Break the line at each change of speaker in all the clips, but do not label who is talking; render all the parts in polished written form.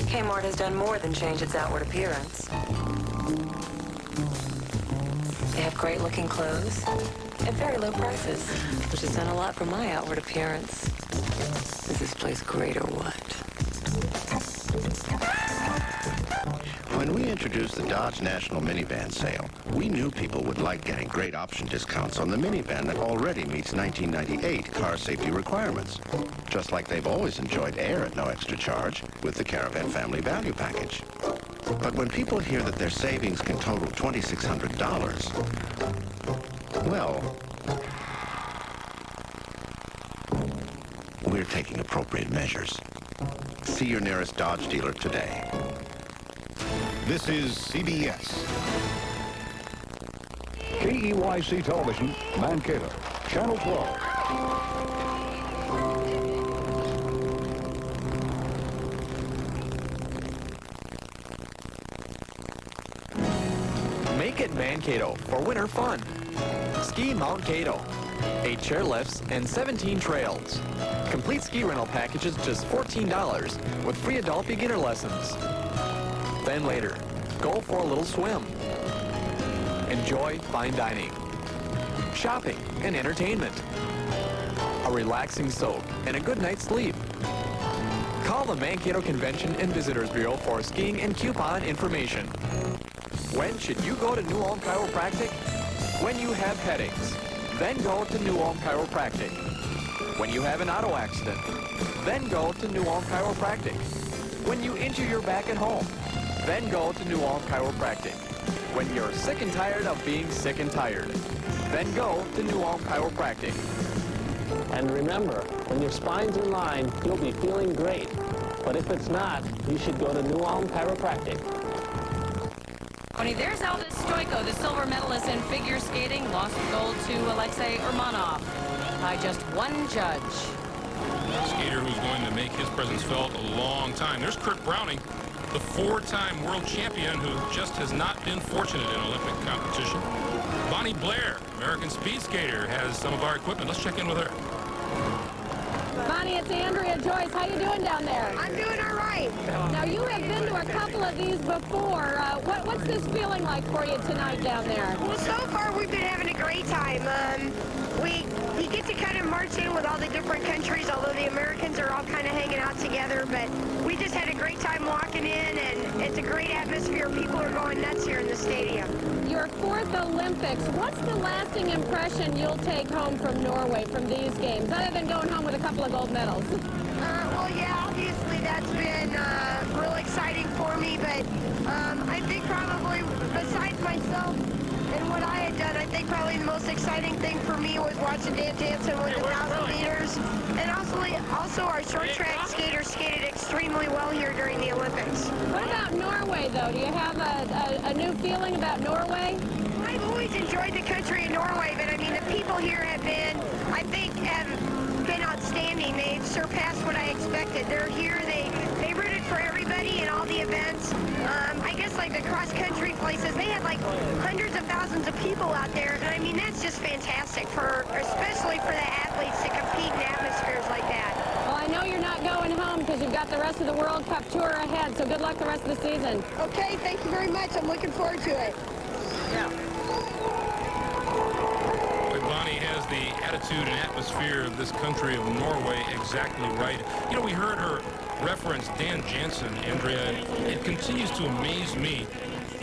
Kmart has done more than change its outward appearance. They have great-looking clothes at very low prices, which has done a lot for my outward appearance. Is this place great or what?
When we introduced the Dodge National Minivan sale, we knew people would like getting great option discounts on the minivan that already meets 1998 car safety requirements, just like they've always enjoyed air at no extra charge with the Caravan Family Value Package. But when people hear that their savings can total $2,600, well, we're taking appropriate measures. See your nearest Dodge dealer today.
This is CBS. KEYC Television, Mankato, Channel 12.
Make it Mankato for winter fun. Ski Mount Cato. 8 chairlifts and 17 trails. Complete ski rental packages just $14 with free adult beginner lessons. Then later, go for a little swim. Enjoy fine dining, shopping, and entertainment. A relaxing soak and a good night's sleep. Call the Mankato Convention and Visitors Bureau for skiing and coupon information. When should you go to New Ulm Chiropractic? When you have headaches, then go to New Ulm Chiropractic. When you have an auto accident, then go to New Ulm Chiropractic. When you injure your back at home, then go to New Ulm Chiropractic. When you're sick and tired of being sick and tired, then go to New Ulm Chiropractic.
And remember, when your spine's in line, you'll be feeling great. But if it's not, you should go to New Ulm Chiropractic.
There's Aldis Stoico, the silver medalist in figure skating, lost the gold to Alexei Urmanov by just one judge.
A skater who's going to make his presence felt a long time. There's Kurt Browning, the 4-time world champion who just has not been fortunate in Olympic competition. Bonnie Blair, American speed skater, has some of our equipment. Let's check in with her.
Bonnie, it's Andrea Joyce. How you doing down there?
I'm doing all right.
Now, you have been to a couple of these before. What's this feeling like for you tonight down there?
Well, so far we've been having a great time. We get to kind of march in with all the different countries, although the Americans are all kind of hanging out together, but we just had a great time walking in, and it's a great atmosphere. People are going nuts here in the stadium.
Your 4th Olympics, what's the lasting impression you'll take home from Norway from these games, other than going home with a couple of gold medals?
Well, yeah, obviously that's been real exciting for me, but I think probably besides myself and what I had done, I think probably the most exciting thing for me was watching Dan Jansen win the 1,000 meters, and also our short track skaters skated extremely well here during the Olympics.
What about Norway, though? Do you have a new feeling about Norway?
I've always enjoyed the country of Norway, but I mean the people here have been, I think, have been outstanding. They've surpassed what I expected. They're here. They rooted for everybody in all the events. I guess like the cross-country places, they had like hundreds of thousands of people out there, and I mean that's just fantastic especially for the athletes to compete in atmospheres like that.
Well, I know you're not going home because you've got the rest of the World Cup tour ahead, so good luck the rest of the season.
Okay, thank you very much. I'm looking forward to it.
Yeah.
Bonnie has the attitude and atmosphere of this country of Norway exactly right. You know, we heard her reference Dan Jansen, Andrea, and it continues to amaze me.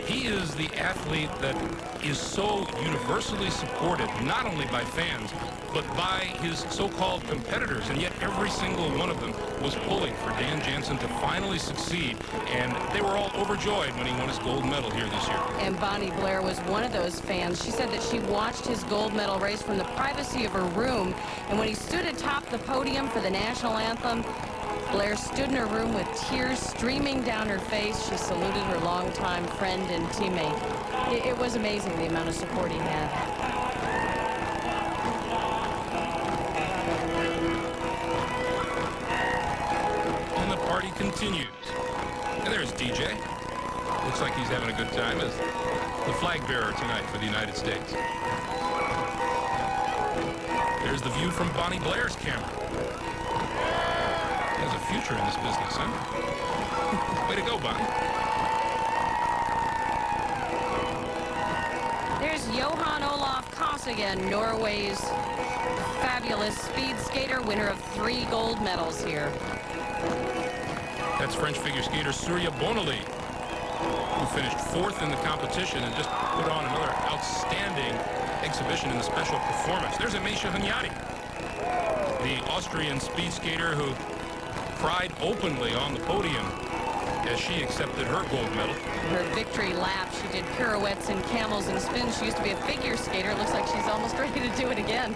He is the athlete that is so universally supported, not only by fans, but by his so-called competitors, and yet every single one of them was pulling for Dan Jansen to finally succeed, and they were all overjoyed when he won his gold medal here this year.
And Bonnie Blair was one of those fans. She said that she watched his gold medal race from the privacy of her room, and when he stood atop the podium for the national anthem, Blair stood in her room with tears streaming down her face. She saluted her longtime friend and teammate. It was amazing the amount of support he had.
And the party continues. And there's DJ. Looks like he's having a good time as the flag bearer tonight for the United States. There's the view from Bonnie Blair's camera. There's a future in this business, huh? Way to go, Bonnie.
There's Johan Olaf Kossagen, Norway's fabulous speed skater, winner of 3 gold medals here.
That's French figure skater Surya Bonali, who finished 4th in the competition and just put on another outstanding exhibition in the special performance. There's Amisha Hunyadi, the Austrian speed skater who cried openly on the podium as she accepted her gold medal.
Her victory lap, she did pirouettes and camels and spins. She used to be a figure skater. It looks like she's almost ready to do it again.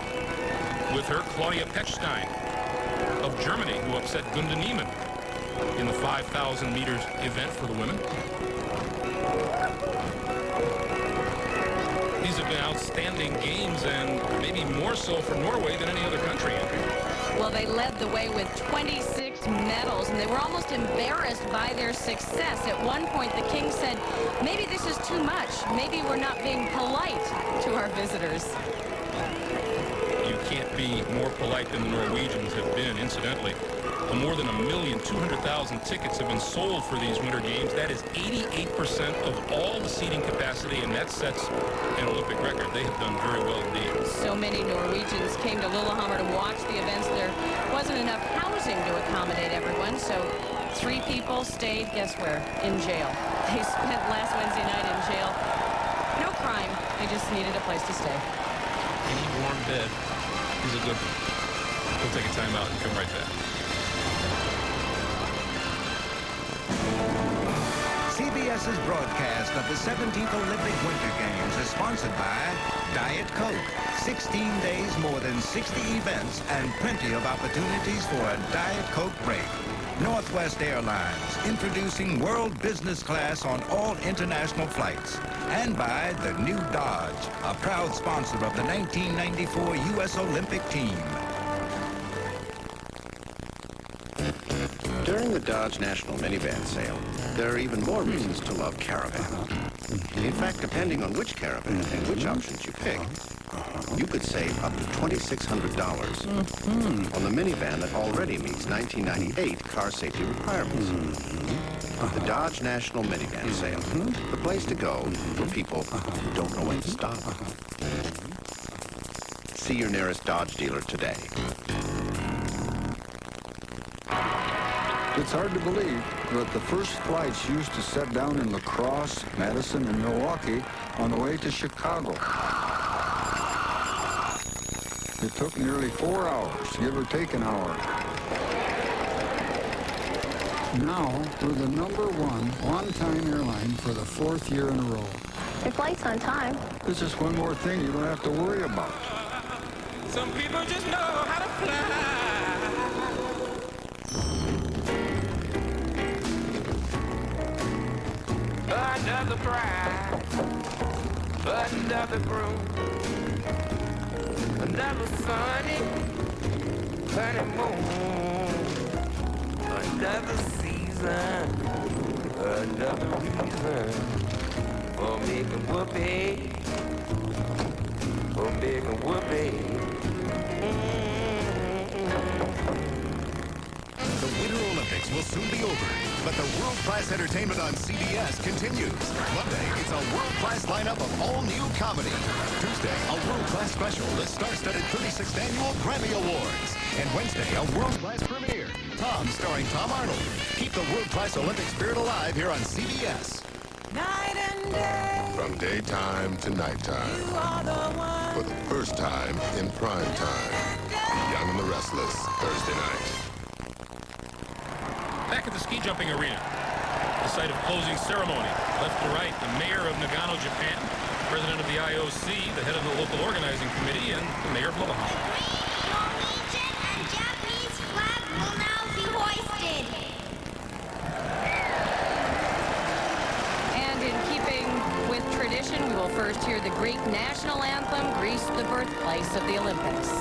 With her, Claudia Pechstein of Germany, who upset Gunda Niemann in the 5,000 meters event for the women. These have been outstanding games, and maybe more so for Norway than any other country.
Well, they led the way with 26 medals, and they were almost embarrassed by their success. At one point, the king said, maybe this is too much. Maybe we're not being polite to our visitors.
You can't be more polite than the Norwegians have been, incidentally. More than 1,200,000 tickets have been sold for these Winter Games. That is 88% of all the seating capacity, and that sets an Olympic record. They have done very well indeed.
So many Norwegians came to Lillehammer to watch the events. There wasn't enough housing to accommodate everyone, so 3 people stayed, guess where? In jail. They spent last Wednesday night in jail. No crime. They just needed a place to stay.
Any warm bed is a good one. We'll take a time out and come right back.
CBS's broadcast of the 17th Olympic Winter Games is sponsored by Diet Coke. 16 days, more than 60 events, and plenty of opportunities for a Diet Coke break. Northwest Airlines, introducing world business class on all international flights. And by the new Dodge, a proud sponsor of the 1994 U.S. Olympic team.
During the Dodge National Minivan sale, there are even more reasons to love Caravan. In fact, depending on which Caravan and which options you pick, you could save up to $2,600 on the minivan that already meets 1998 car safety requirements. The Dodge National Minivan sale, the place to go for people who don't know when to stop. See your nearest Dodge dealer today.
It's hard to believe that the first flights used to set down in La Crosse, Madison, and Milwaukee on the way to Chicago. It took nearly 4 hours, give or take an hour. Now, we're the #1 on-time airline for the 4th year in a row.
Your flight's on time.
It's just one more thing you don't have to worry about.
Some people just know how to fly. Another bride, another groom, another sunny honeymoon, another season, another reason for making whoopee, for making whoopee.
The Winter Olympics will soon be over, but the world-class entertainment on CBS continues. Monday, it's a world-class lineup of all-new comedy. Tuesday, a world-class special, the star-studded 36th Annual Grammy Awards. And Wednesday, a world-class premiere, Tom starring Tom Arnold. Keep the world-class Olympic spirit alive here on CBS.
Night and day.
From daytime to nighttime.
You are the one.
For the first time in prime time. Young and the Restless, Thursday night.
Back at the ski jumping arena, the site of closing ceremony. Left to right, the mayor of Nagano, Japan, president of the IOC, the head of the local organizing committee, and the mayor of Lillehammer.
Norwegian and Japanese flag will now be hoisted.
And in keeping with tradition, we will first hear the Greek national anthem, Greece, the birthplace of the Olympics.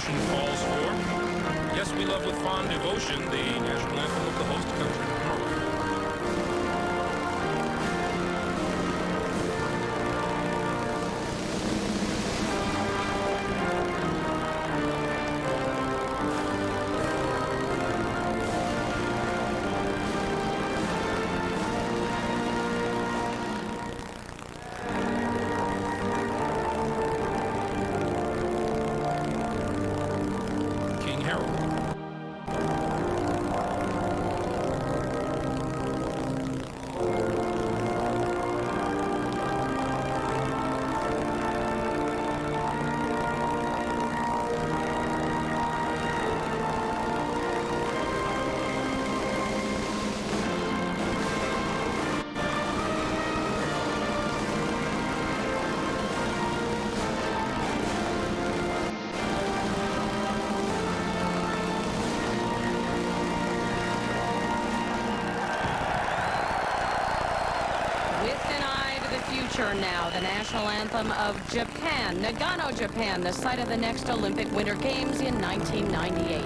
tradition calls for. Yes, we love with fond devotion the national anthem of the host country of Norway. King Harold.
Now, the national anthem of Japan, Nagano, Japan, the site of the next Olympic Winter Games in 1998.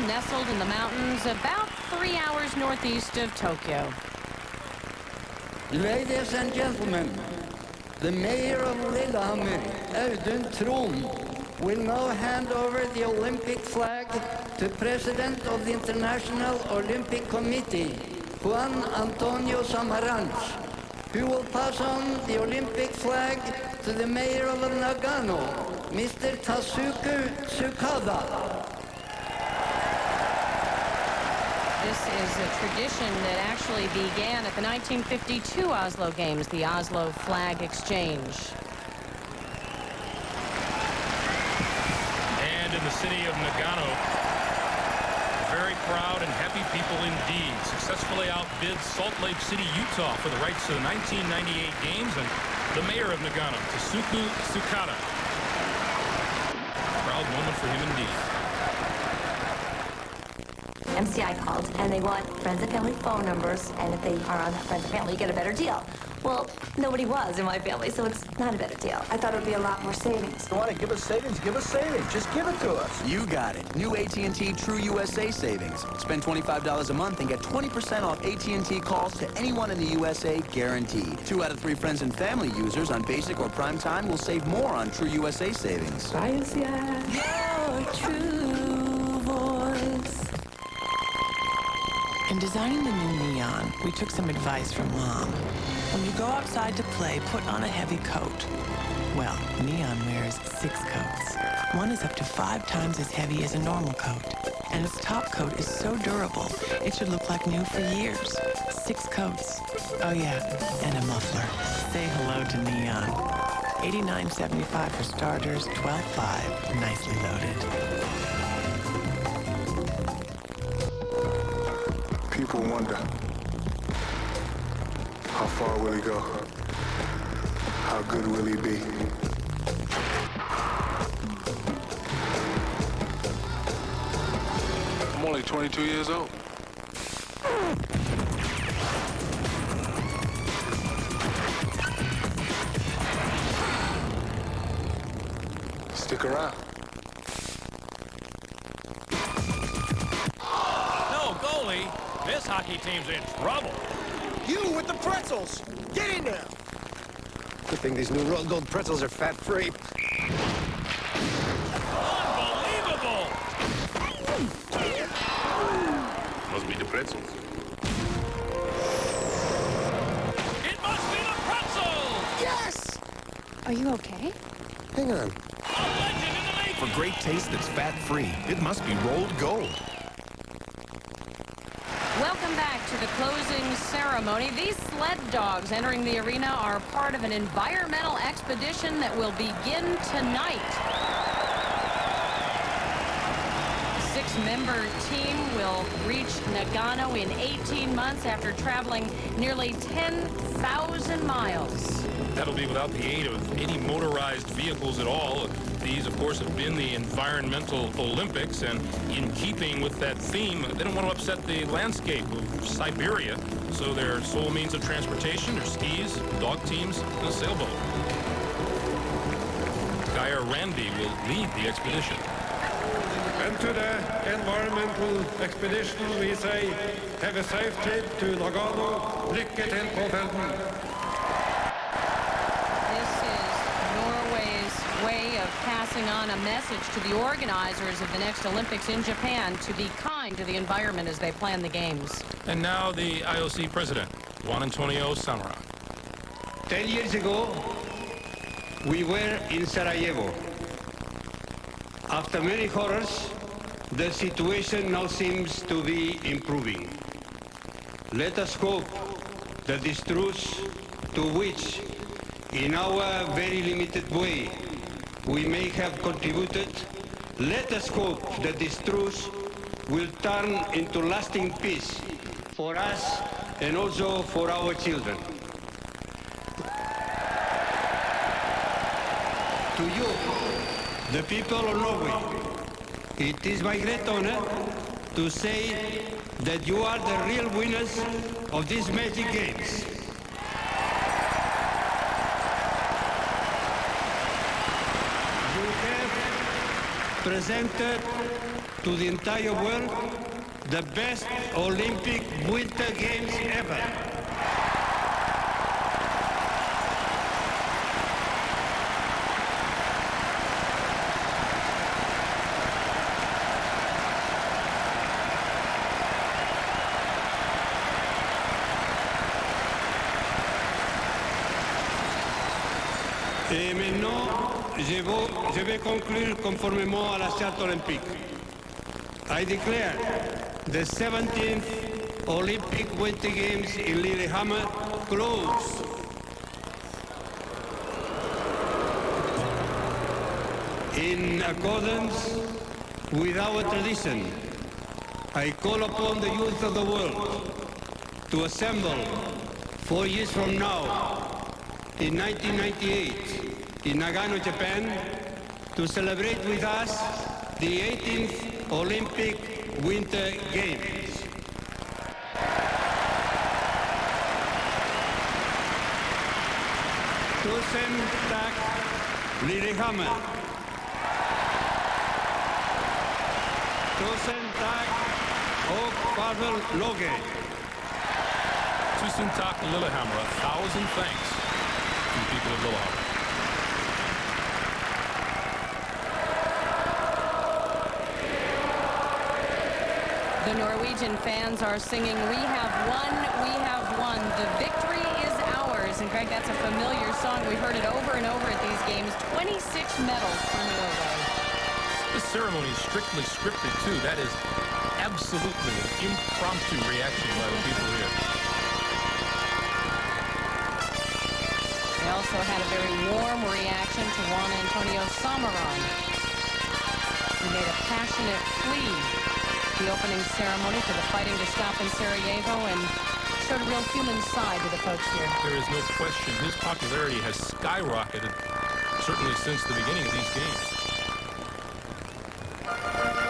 Nestled in the mountains about 3 hours northeast of Tokyo.
Ladies and gentlemen, the mayor of Lillehammer, Audun Tron, will now hand over the Olympic flag to President of the International Olympic Committee, Juan Antonio Samaranch, who will pass on the Olympic flag to the mayor of Nagano, Mr. Tasuku Tsukada.
This is a tradition that actually began at the 1952 Oslo Games, the Oslo Flag Exchange.
And in the city of Nagano, very proud and happy people indeed. Successfully outbid Salt Lake City, Utah for the rights to the 1998 Games, and the mayor of Nagano, Tasuku Tsukada. Proud moment for him indeed.
MCI called, and they want friends and family phone numbers, and if they are on that friends and family, you get a better deal. Well, nobody was in my family, so it's not a better deal. I thought it would be a lot more savings.
You want to give us savings? Give us savings. Just give it to us.
You got it. New AT&T True USA savings. Spend $25 a month and get 20% off AT&T calls to anyone in the USA, guaranteed. 2 out of 3 friends and family users on basic or prime time will save more on True USA savings.
Your true voice. In designing the new Neon, we took some advice from Mom. When you go outside to play, put on a heavy coat. Well, Neon wears 6 coats. One is up to 5 times as heavy as a normal coat. And its top coat is so durable, it should look like new for years. 6 coats. Oh yeah, and a muffler. Say hello to Neon. $89.75 for starters, $12.5, nicely loaded.
People wonder, how far will he go? How good will he be? I'm only 22 years old. Stick around.
No, goalie. This hockey team's in trouble.
You with the pretzels. Get in there.
Good thing these new rolled gold pretzels are fat-free.
Unbelievable!
Must be the pretzels.
It must be the pretzels!
Yes!
Are you okay?
Hang on.
For great taste that's fat-free, it must be rolled gold.
Welcome back to the closing ceremony. These sled dogs entering the arena are part of an environmental expedition that will begin tonight. The six-member team will reach Nagano in 18 months after traveling nearly 10,000 miles.
That'll be without the aid of any motorized vehicles at all. These, of course, have been the Environmental Olympics, and in keeping with that theme, they don't want to upset the landscape of Siberia, so their sole means of transportation are skis, dog teams, and a sailboat. Geyer Randy will lead the expedition.
And to the environmental expedition, we say, have a safe trip to Nagano. Lykke til på ferden.
Way of passing on a message to the organizers of the next Olympics in Japan to be kind to the environment as they plan the games.
And now the IOC president, Juan Antonio Samara.
10 years ago, we were in Sarajevo. After many horrors, the situation now seems to be improving. Let us hope that this truce, to which, in our very limited way, we may have contributed, let us hope that this truce will turn into lasting peace for us and also for our children. To you, the people of Norway, it is my great honor to say that you are the real winners of these Magic Games. Presented to the entire world the best Olympic Winter Games ever. Et maintenant, je vais conclure conformément à la charte olympique. I declare the 17th Olympic Winter Games in Lillehammer closed. In accordance with our tradition, I call upon the youth of the world to assemble 4 years from now, in 1998, in Nagano, Japan, to celebrate with us the 18th Olympic Winter Games. Tusen tack, Lillehammer. Tusen tack och farväl Låge.
Tusen tack, Lillehammer. 1,000 thanks to the people of Lillehammer.
The Norwegian fans are singing, "We have won, we have won. The victory is ours." And Greg, that's a familiar song. We've heard it over and over at these games. 26 medals for Norway.
This ceremony is strictly scripted, too. That is absolutely an impromptu reaction by the people here.
They also had a very warm reaction to Juan Antonio Samara. He made a passionate plea the opening ceremony for the fighting to stop in Sarajevo and showed a real human side to the folks here.
There is no question his popularity has skyrocketed, certainly since the beginning of these games.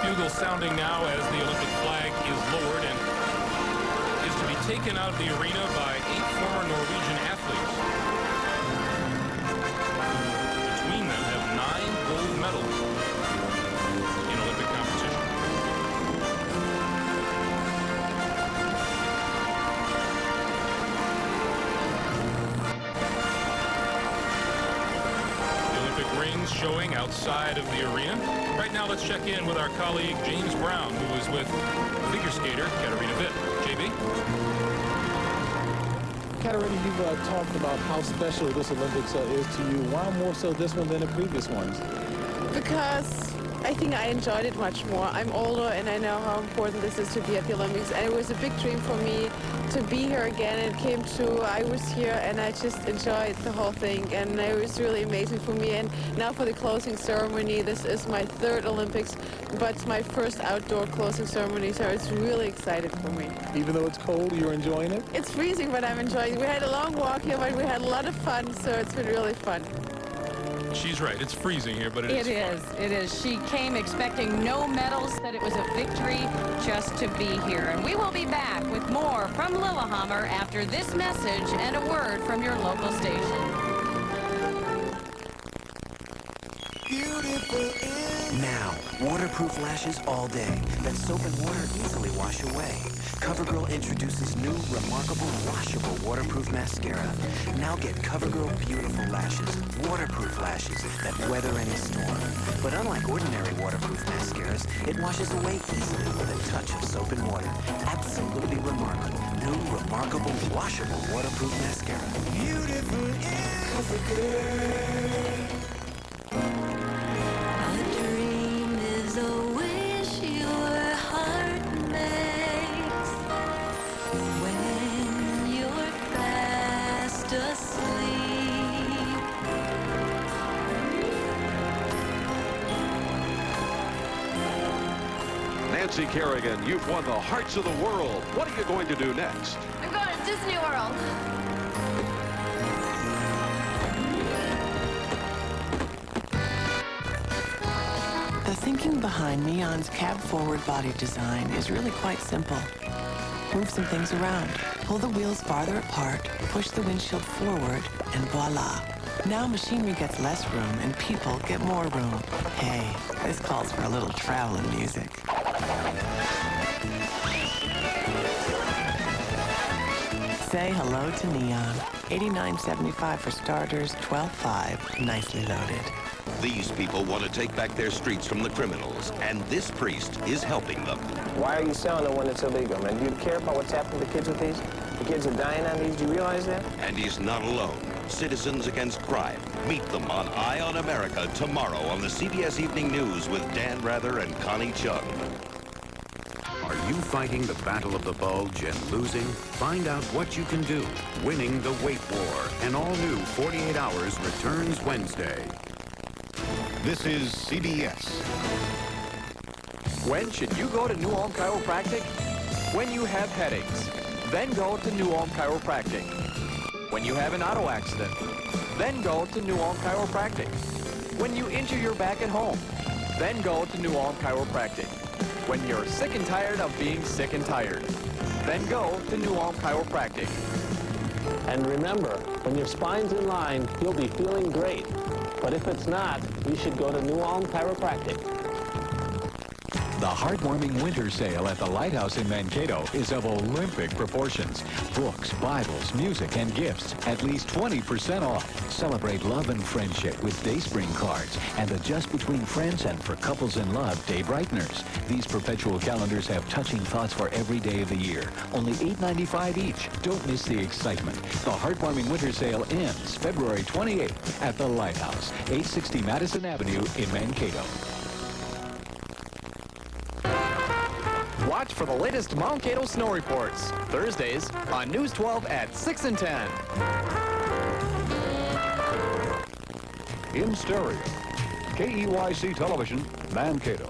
Bugle sounding now as the Olympic flag is lowered and is to be taken out of the arena by 8 former Norwegian athletes. Between them have 9 gold medals in Olympic competition. showing outside of the arena. Right now, let's check in with our colleague James Brown, who is with figure skater Katarina Witt. JB?
Katarina, you've talked about how special this Olympics is to you. Why more so this one than the previous ones?
Because I think I enjoyed it much more. I'm older and I know how important this is to be at the Olympics, and it was a big dream for me to be here again, and it came true. I was here and I just enjoyed the whole thing, and it was really amazing for me. And now for the closing ceremony, this is my third Olympics, but it's my first outdoor closing ceremony, so it's really excited for me.
Even though it's cold, you're enjoying it?
It's freezing, but I'm enjoying it. We had a long walk here, but we had a lot of fun, so it's been really fun.
She's right. It's freezing here, but it is fun.
It is. She came expecting no medals, said it was a victory just to be here. And we will be back with more from Lillehammer after this message and a word from your local station.
Now, waterproof lashes all day that soap and water easily wash away. CoverGirl introduces new, remarkable, washable waterproof mascara. Now get CoverGirl Beautiful Lashes, waterproof lashes that weather any storm. But unlike ordinary waterproof mascaras, it washes away easily with a touch of soap and water. Absolutely remarkable. New, remarkable, washable waterproof mascara. Beautiful is CoverGirl.
Nancy Kerrigan, you've won the hearts of the world. What are you going to do next?
I'm going to Disney World.
The thinking behind Neon's cab-forward body design is really quite simple. Move some things around, pull the wheels farther apart, push the windshield forward, and voila. Now machinery gets less room and people get more room. Hey, this calls for a little traveling music. Say hello to Neon. $89.75 for starters, $12.5, nicely loaded.
These people want to take back their streets from the criminals, and this priest is helping them.
Why are you selling them when it's illegal, man? Do you care about what's happening to the kids with these? The kids are dying on these. Do you realize that?
And he's not alone. Citizens Against Crime. Meet them on Eye on America tomorrow on the CBS Evening News with Dan Rather and Connie Chung.
Are you fighting the battle of the bulge and losing? Find out what you can do. Winning the Weight War. An all-new 48 Hours returns Wednesday.
This is CBS.
When should you go to New Ulm Chiropractic? When you have headaches, then go to New Ulm Chiropractic. When you have an auto accident, then go to New Ulm Chiropractic. When you injure your back at home, then go to New Ulm Chiropractic. When you're sick and tired of being sick and tired, then go to New Ulm Chiropractic.
And remember, when your spine's in line, you'll be feeling great. But if it's not, you should go to New Ulm Chiropractic.
The heartwarming winter sale at the Lighthouse in Mankato is of Olympic proportions. Books, Bibles, music, and gifts at least 20% off. Celebrate love and friendship with Dayspring cards and the Just Between Friends and For Couples in Love Day Brighteners. These perpetual calendars have touching thoughts for every day of the year. Only $8.95 each. Don't miss the excitement. The heartwarming winter sale ends February 28th at the Lighthouse, 860 Madison Avenue in Mankato.
Watch for the latest Mankato snow reports, Thursdays on News 12 at 6 and 10.
In stereo, KEYC Television, Mankato.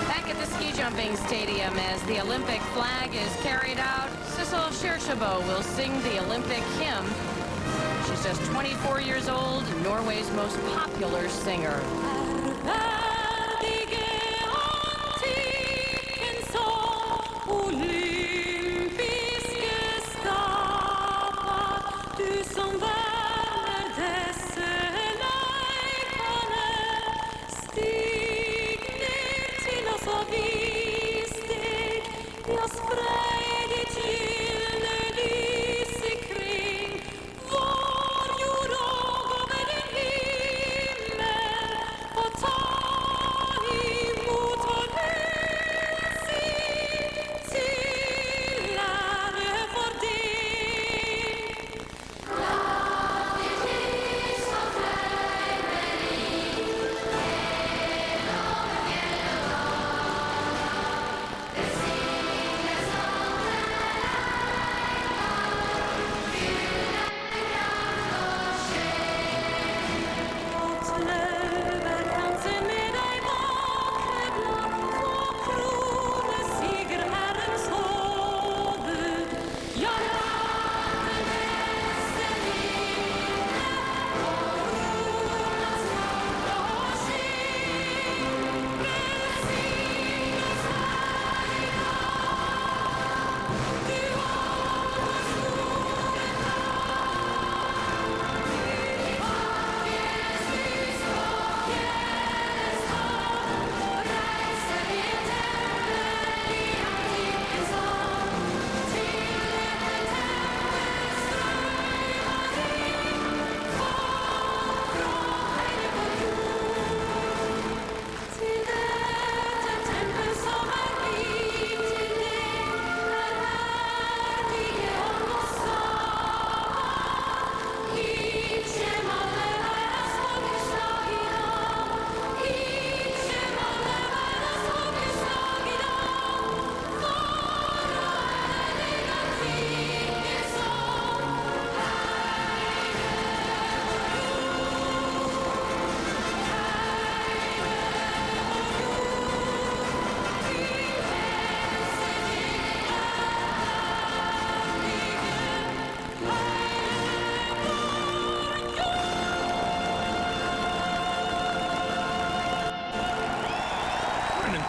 Back at the ski jumping stadium as the Olympic flag is carried out, Sissel Kyrkjebø will sing the Olympic hymn. She's just 24 years old, Norway's most popular singer.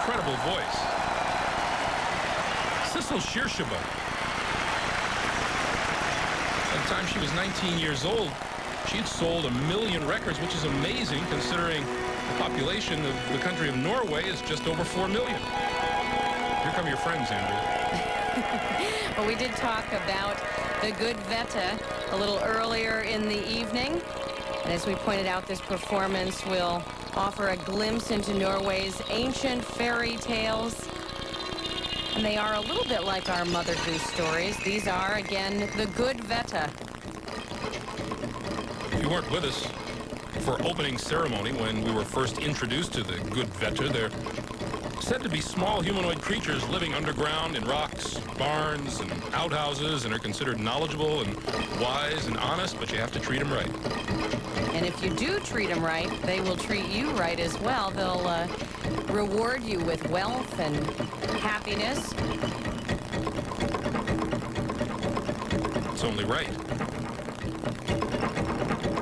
incredible voice. Sissel Kyrkjebø. By the time she was 19 years old, she had sold 1 million records, which is amazing considering the population of the country of Norway is just over 4 million. Here come your friends, Andrea.
Well, we did talk about the Good Vette a little earlier in the evening. And as we pointed out, this performance will offer a glimpse into Norway's ancient fairy tales. And they are a little bit like our Mother Goose stories. These are, again, the Good Vette.
If you weren't with us for opening ceremony when we were first introduced to the Good Vette, they're said to be small humanoid creatures living underground in rocks, barns, and outhouses, and are considered knowledgeable and wise and honest, but you have to treat them right.
And if you do treat them right, they will treat you right as well. They'll reward you with wealth and happiness.
It's only right.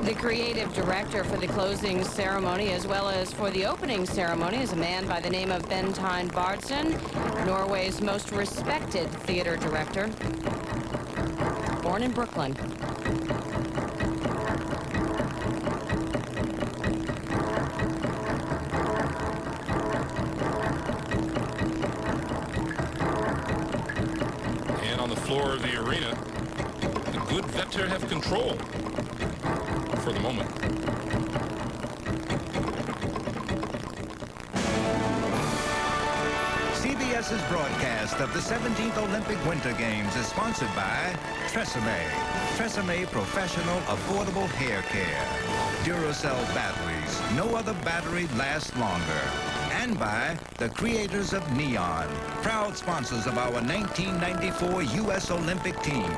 The creative director for the closing ceremony as well as for the opening ceremony is a man by the name of Bentine Bardson, Norway's most respected theater director, born in Brooklyn.
And on the floor of the arena, the Good Vette have control. For the moment.
CBS's broadcast of the 17th Olympic Winter Games is sponsored by Tresemme. Tresemme Professional Affordable Hair Care. Duracell batteries. No other battery lasts longer. And by the creators of Neon, proud sponsors of our 1994 U.S. Olympic team.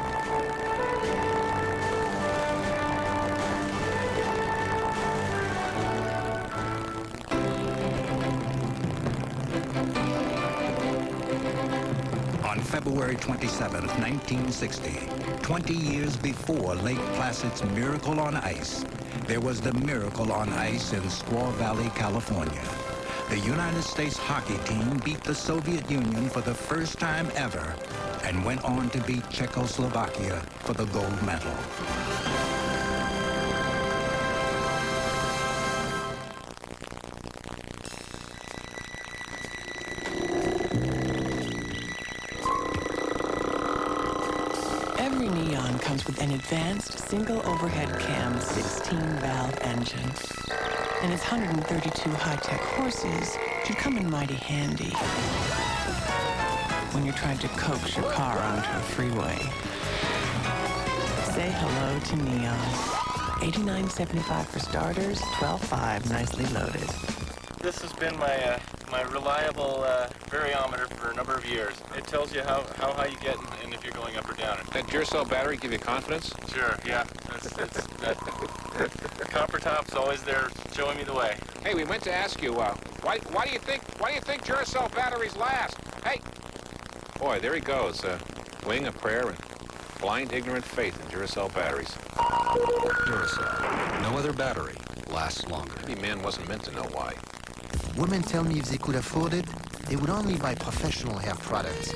February 27, 1960, 20 years before Lake Placid's Miracle on Ice, there was the Miracle on Ice in Squaw Valley, California. The United States hockey team beat the Soviet Union for the first time ever and went on to beat Czechoslovakia for the gold medal.
Every Neon comes with an advanced single overhead cam 16-valve engine. And its 132 high-tech horses should come in mighty handy when you're trying to coax your car onto a freeway. Say hello to Neon. $89.75 for starters, $12.5 nicely loaded.
This has been my reliable variometer for a number of years. It tells you how high you get and if you're going up or down.
That Duracell battery give you confidence?
Sure, yeah. That copper top's always there showing me the way.
Hey, we meant to ask you, why do you think Duracell batteries last? Hey! Boy, there he goes, wing a prayer and blind ignorant faith in Duracell batteries.
Duracell. No other battery lasts longer.
Maybe man wasn't meant to know why.
Women tell me if they could afford it, they would only buy professional hair products.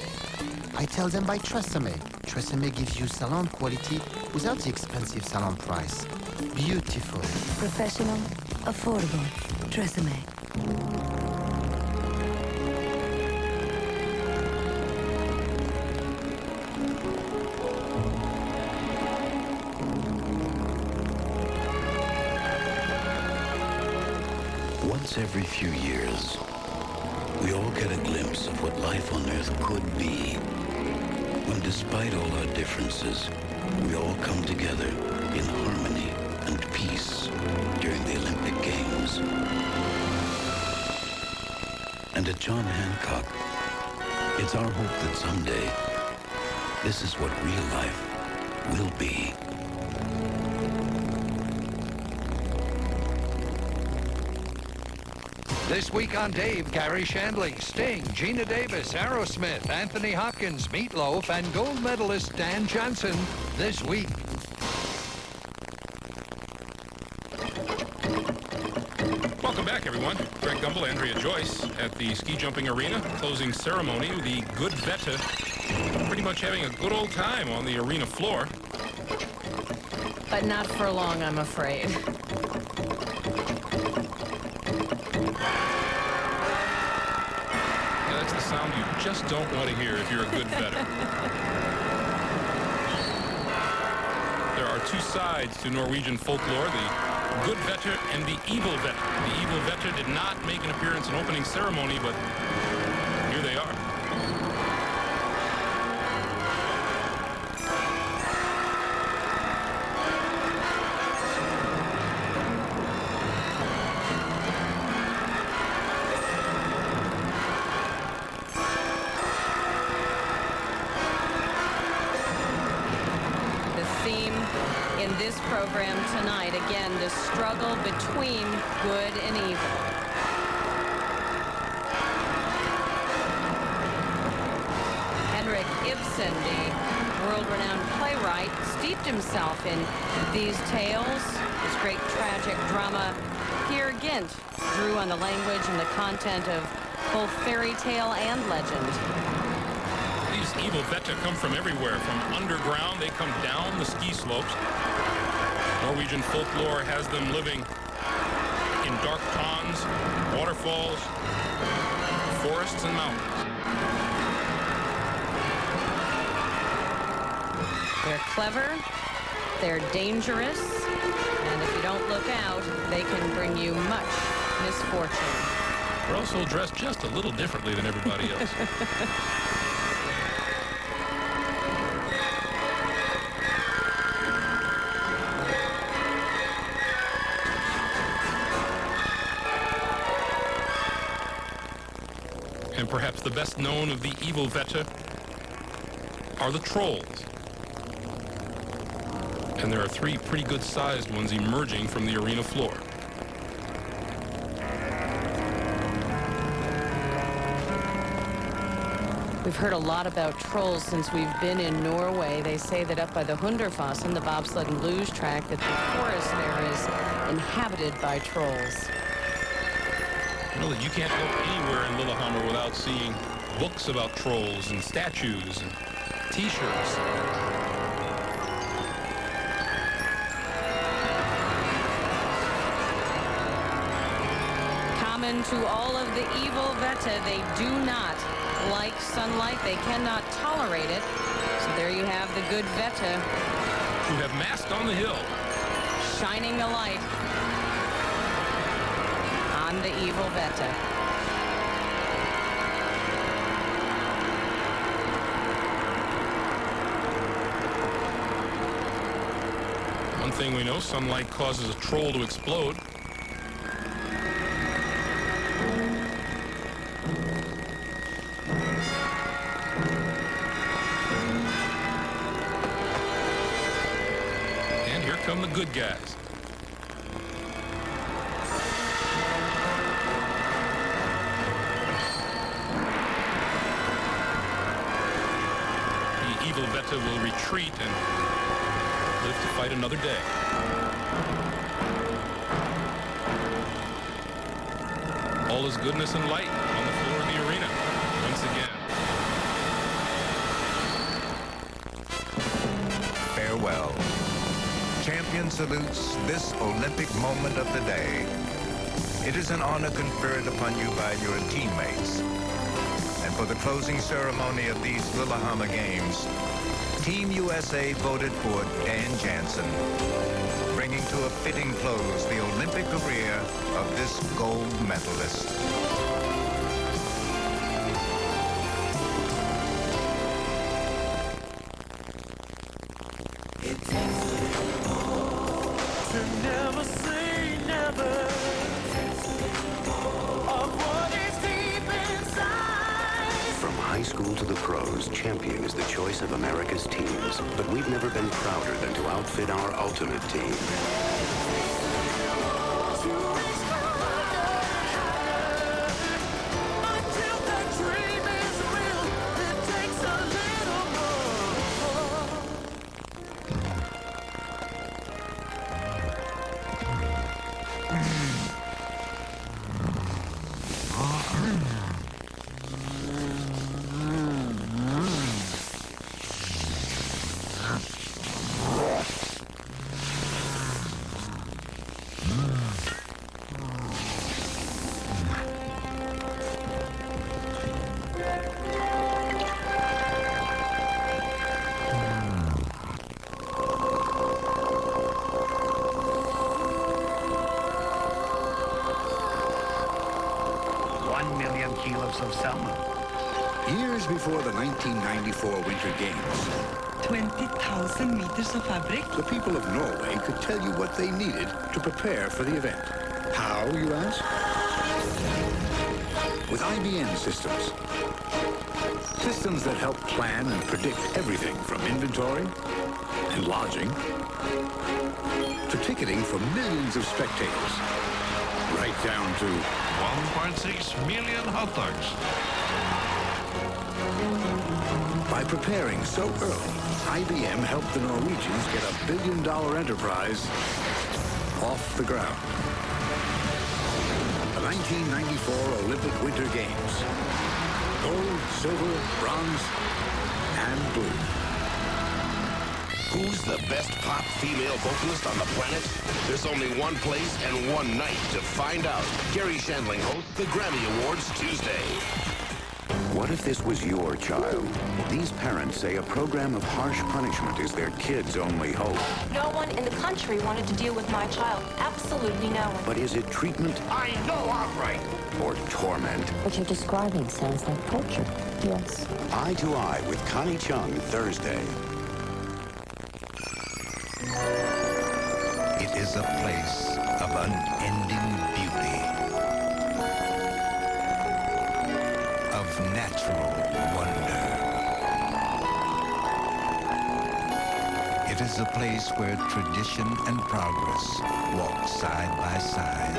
I tell them buy Tresemme. Tresemme gives you salon quality without the expensive salon price. Beautiful.
Professional, affordable, Tresemme.
Once every few years, we all get a glimpse of what life on Earth could be, when despite all our differences, we all come together in harmony and peace during the Olympic Games. And at John Hancock, it's our hope that someday, this is what real life will be.
This week on Dave, Gary Shandling, Sting, Gina Davis, Aerosmith, Anthony Hopkins, Meatloaf, and gold medalist Dan Johnson this week.
Welcome Welcome back, everyone. Greg Gumbel, Andrea Joyce at the ski jumping arena. Closing ceremony. The good Veta pretty much having a good old time on the arena floor.
But not for long, I'm afraid.
Yeah, that's the sound you just don't want to hear if you're a good Veta. There are two sides to Norwegian folklore, the good Veta and the evil Veta. The evil Veta did not make an appearance in opening ceremony, but here they are.
In this program tonight, again, the struggle between good and evil. Henrik Ibsen, the world-renowned playwright, steeped himself in these tales. His great tragic drama, Peer Gynt, drew on the language and the content of both fairy tale and legend.
These evil Veta come from everywhere. From underground, they come down the ski slopes. Norwegian folklore has them living in dark ponds, waterfalls, forests, and mountains.
They're clever, they're dangerous, and if you don't look out, they can bring you much misfortune.
They're also dressed just a little differently than everybody else. And perhaps the best known of the evil Veta are the trolls. And there are three pretty good-sized ones emerging from the arena floor.
We've heard a lot about trolls since we've been in Norway. They say that up by the Hunderfossen, the bobsled and luge track, that the forest there is inhabited by trolls.
You know that you can't go anywhere in Lillehammer without seeing books about trolls and statues and T-shirts.
Common to all of the evil Veta, they do not like sunlight. They cannot tolerate it. So there you have the good Veta.
Who have massed on the hill.
Shining the light on the evil Veta.
One thing we know, sunlight causes a troll to explode. And here come the good guys. The evil Veta will retreat and live to fight another day. All is goodness and light on the floor of the arena once again.
Farewell. Champion salutes this Olympic moment of the day. It is an honor conferred upon you by your teammates. And for the closing ceremony of these Lillehammer Games, Team USA voted for Dan Jansen, bringing to a fitting close the Olympic career of this gold medalist.
To never say never of what is deep inside.
From high school to the pros, Champion is the choice of America's teams. But we've never been prouder than to outfit our ultimate team.
Until the dream is real, it takes a little more.
kilos of salmon.
Years before the 1994 Winter Games,
20,000 meters of fabric.
the people of Norway could tell you what they needed to prepare for the event. How, you ask? With IBM systems. Systems that help plan and predict everything from inventory and lodging to ticketing for millions of spectators, right down to
1.6 million hot dogs.
By preparing so early, IBM helped the Norwegians get a billion-dollar enterprise off the ground. The 1994 Olympic Winter Games. Gold, silver, bronze, and blue.
Who's the best pop female vocalist on the planet? There's only one place and one night to find out. Gary Shandling hosts the Grammy Awards Tuesday.
What if this was your child? These parents say a program of harsh punishment is their kid's only hope.
No one in the country wanted to deal with my child. Absolutely no one.
But is it treatment?
I know I'm right.
Or torment?
What you're describing sounds like torture. Yes.
Eye to Eye with Connie Chung, Thursday.
It is a place of unending beauty, of natural wonder. It is a place where tradition and progress walk side by side.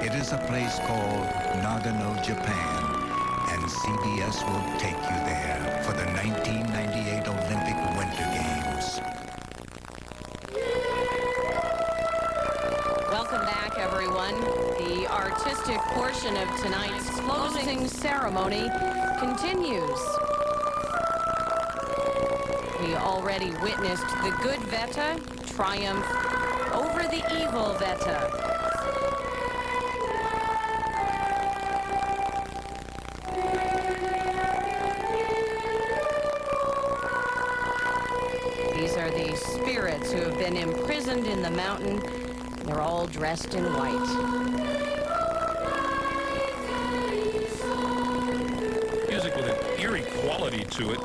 It is a place called Nagano, Japan, and CBS will take you there for the 1998 Olympic Winter Games.
Welcome back, everyone. The artistic portion of tonight's closing ceremony continues. We already witnessed the good Veta triumph over the evil Veta. These are the spirits who have been imprisoned in the mountain. They're all dressed in white.
Music with an eerie quality to it.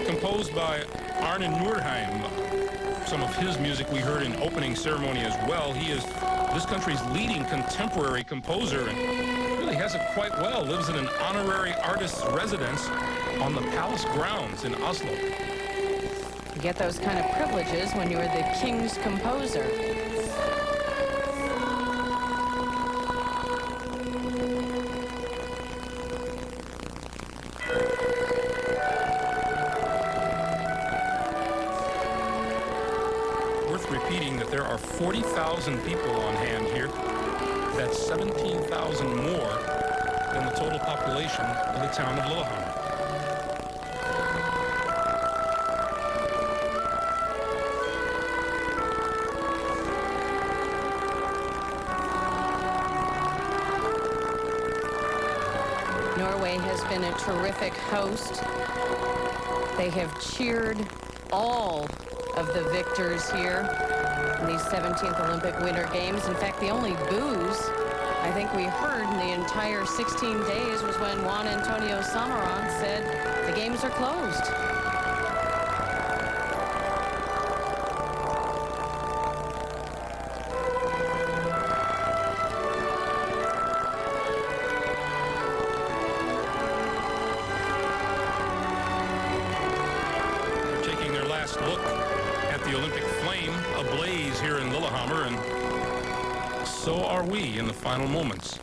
Composed by Arne Nordheim. Some of his music we heard in opening ceremony as well. He is this country's leading contemporary composer and really has it quite well. Lives in an honorary artist's residence on the palace grounds in Oslo.
You get those kind of privileges when you're the king's composer.
Worth repeating that there are 40,000 people on hand here. That's 17,000 more than the total population of the town of Lillehammer.
Norway has been a terrific host. They have cheered all of the victors here in these 17th Olympic Winter Games. In fact, the only boos I think we heard in the entire 16 days was when Juan Antonio Samaranch said the games are closed.
Look at the Olympic flame ablaze here in Lillehammer, and so are we in the final moments.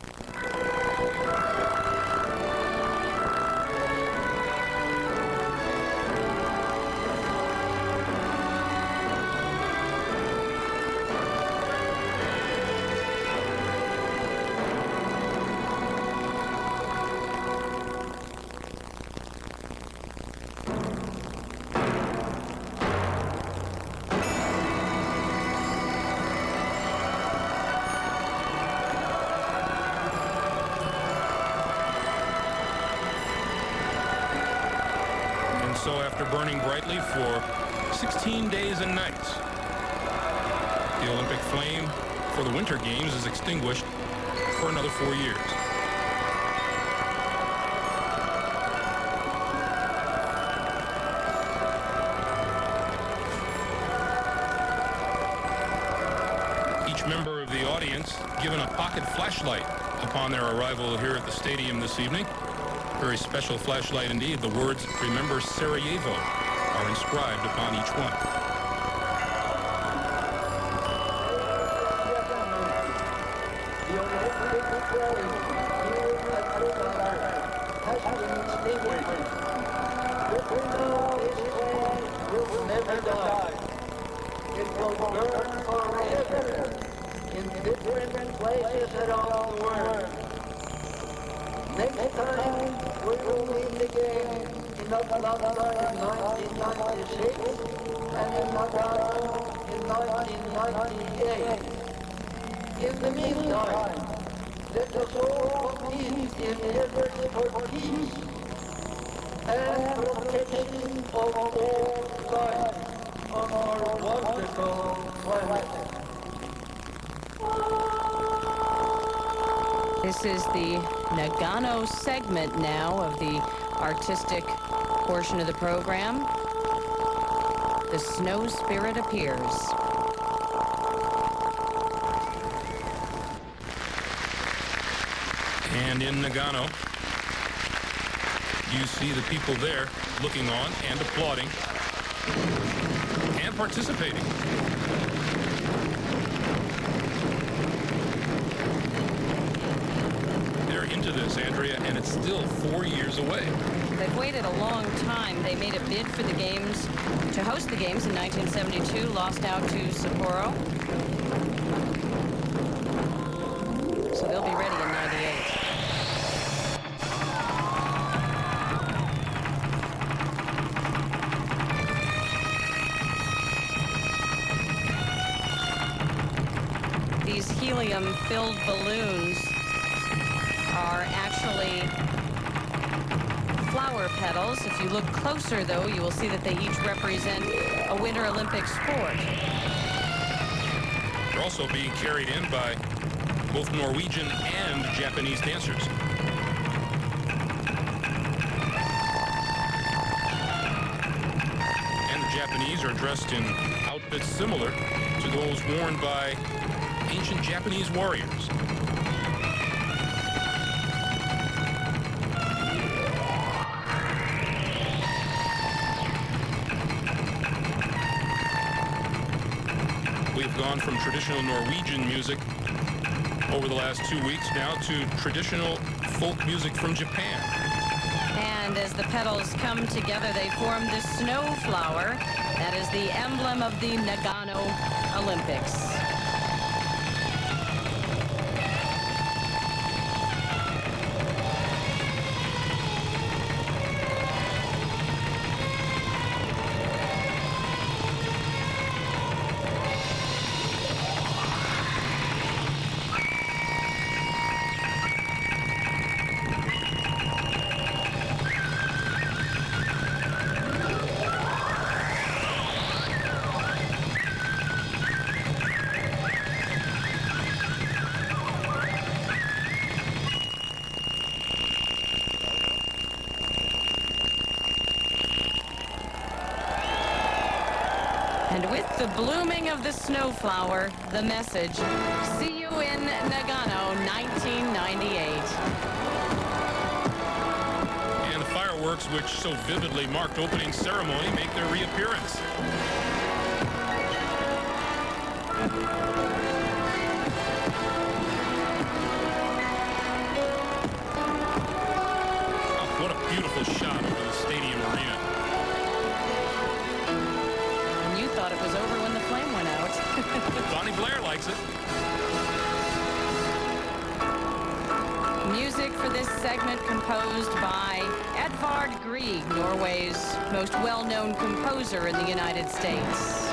So after burning brightly for 16 days and nights, the Olympic flame for the Winter Games is extinguished for another 4 years. given a pocket flashlight upon their arrival here at the stadium this evening. Very special flashlight indeed. The words, "Remember Sarajevo," are inscribed upon each one.
Never die. It will burn forever in different places around the world. Next time we will meet again in Atlanta in 1996 and in Nagano in 1998. In the meantime, let us all compete in efforts for peace and protection of all life on our wonderful planet.
This is the Nagano segment now of the artistic portion of the program. The snow spirit appears.
And in Nagano, you see the people there looking on and applauding and participating. They're into this, Andrea, and it's still 4 years away.
They've waited a long time. They made a bid for the games, to host the games in 1972, lost out to Sapporo. So they'll be ready in 98. These helium-filled balloons are actually flower petals. If you look closer, though, you will see that they each represent a Winter Olympic sport.
They're also being carried in by both Norwegian and Japanese dancers. And the Japanese are dressed in outfits similar to those worn by ancient Japanese warriors. We've gone from traditional Norwegian music over the last 2 weeks now to traditional folk music from Japan.
And as the petals come together, they form the snow flower. That is the emblem of the Nagano Olympics. And with the blooming of the snowflower, the message, see you in Nagano, 1998.
And the fireworks, which so vividly marked opening ceremony, make their reappearance. Oh, what a beautiful shot over the stadium arena.
And you thought it was over when the flame went out.
Bonnie Blair likes it.
Music for this segment composed by Edvard Grieg, Norway's most well-known composer in the United States.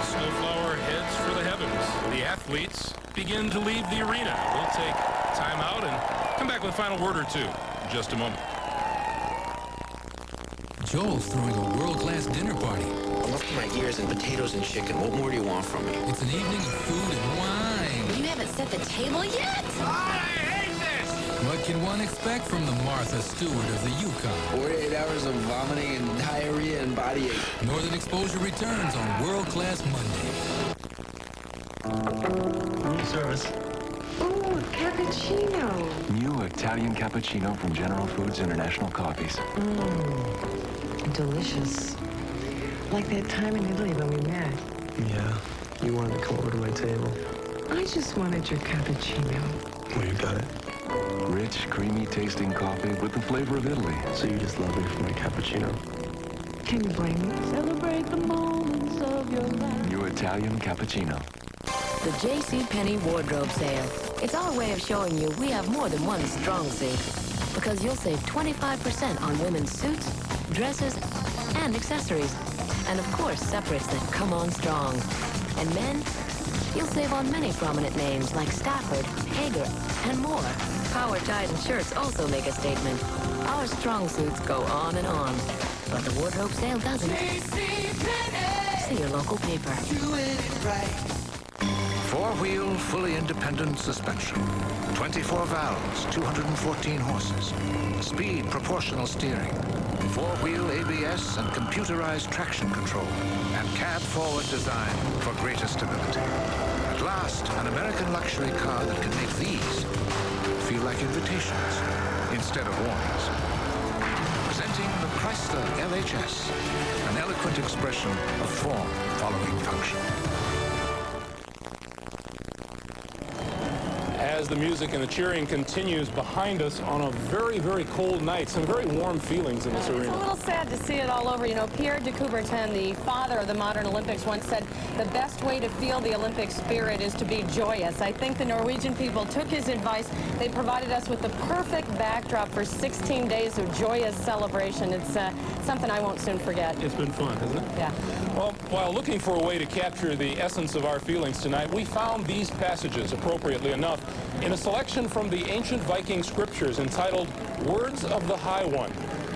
Snowflower heads for the heavens. The athletes begin to leave the arena. We'll take time out and come back with a final word or two in just a moment.
Joel's throwing a world-class dinner party.
I'm up to my ears in potatoes and chicken. What more do you want from me?
It's an evening of food and wine.
You haven't set the table yet?
What can one expect from the Martha Stewart of the Yukon?
48 hours of vomiting and diarrhea and body ache.
Northern Exposure returns on World Class Monday.
Room service.
Ooh, cappuccino.
New Italian cappuccino from General Foods International Coffees.
Delicious. Like that time in Italy when we met.
Yeah, you wanted to come over to my table.
I just wanted your cappuccino.
Well, you got it. Rich, creamy tasting coffee with the flavor of Italy. So you just love me for my cappuccino.
Can you blame me?
Celebrate the moments of your life.
New Italian cappuccino.
The JCPenney wardrobe sale. It's our way of showing you we have more than one strong suit. Because you'll save 25% on women's suits, dresses, and accessories. And of course, separates that come on strong. And men, you'll save on many prominent names like Stafford, Hager, and more. Power ties and shirts also make a statement. Our strong suits go on and on. But the wardrobe sale doesn't. See your local paper.
Four-wheel, fully independent suspension. 24 valves, 214 horses. Speed proportional steering. Four-wheel ABS and computerized traction control. And cab-forward design for greater stability. At last, an American luxury car that can make these feel like invitations instead of warnings. Presenting the Chrysler LHS, an eloquent expression of form following function.
As the music and the cheering continues behind us on a very, very cold night, some very warm feelings in this arena.
It's a little sad to see it all over. You know, Pierre de Coubertin, the father of the modern Olympics, once said, the best way to feel the Olympic spirit is to be joyous. I think the Norwegian people took his advice. They provided us with the perfect backdrop for 16 days of joyous celebration. It's something I won't soon forget.
It's been fun, hasn't it?
Yeah.
Well, while looking for a way to capture the essence of our feelings tonight, we found these passages, appropriately enough, in a selection from the ancient Viking scriptures entitled Words of the High One.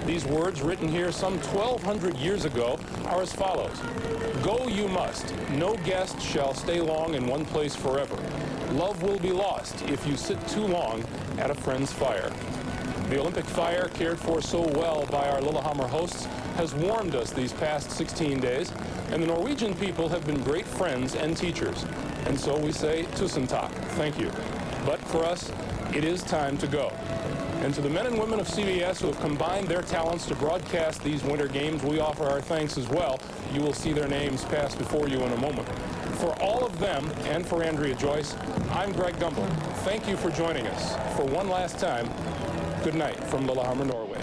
These words, written here some 1,200 years ago, are as follows. Go you must. No guest shall stay long in one place forever. Love will be lost if you sit too long at a friend's fire. The Olympic fire, cared for so well by our Lillehammer hosts, has warmed us these past 16 days, and the Norwegian people have been great friends and teachers. And so we say, tusen takk, thank you. But for us, it is time to go. And to the men and women of CBS who have combined their talents to broadcast these winter games, we offer our thanks as well. You will see their names pass before you in a moment. For all of them, and for Andrea Joyce, I'm Greg Gumbel. Thank you for joining us. For one last time, good night from Lillehammer, Norway.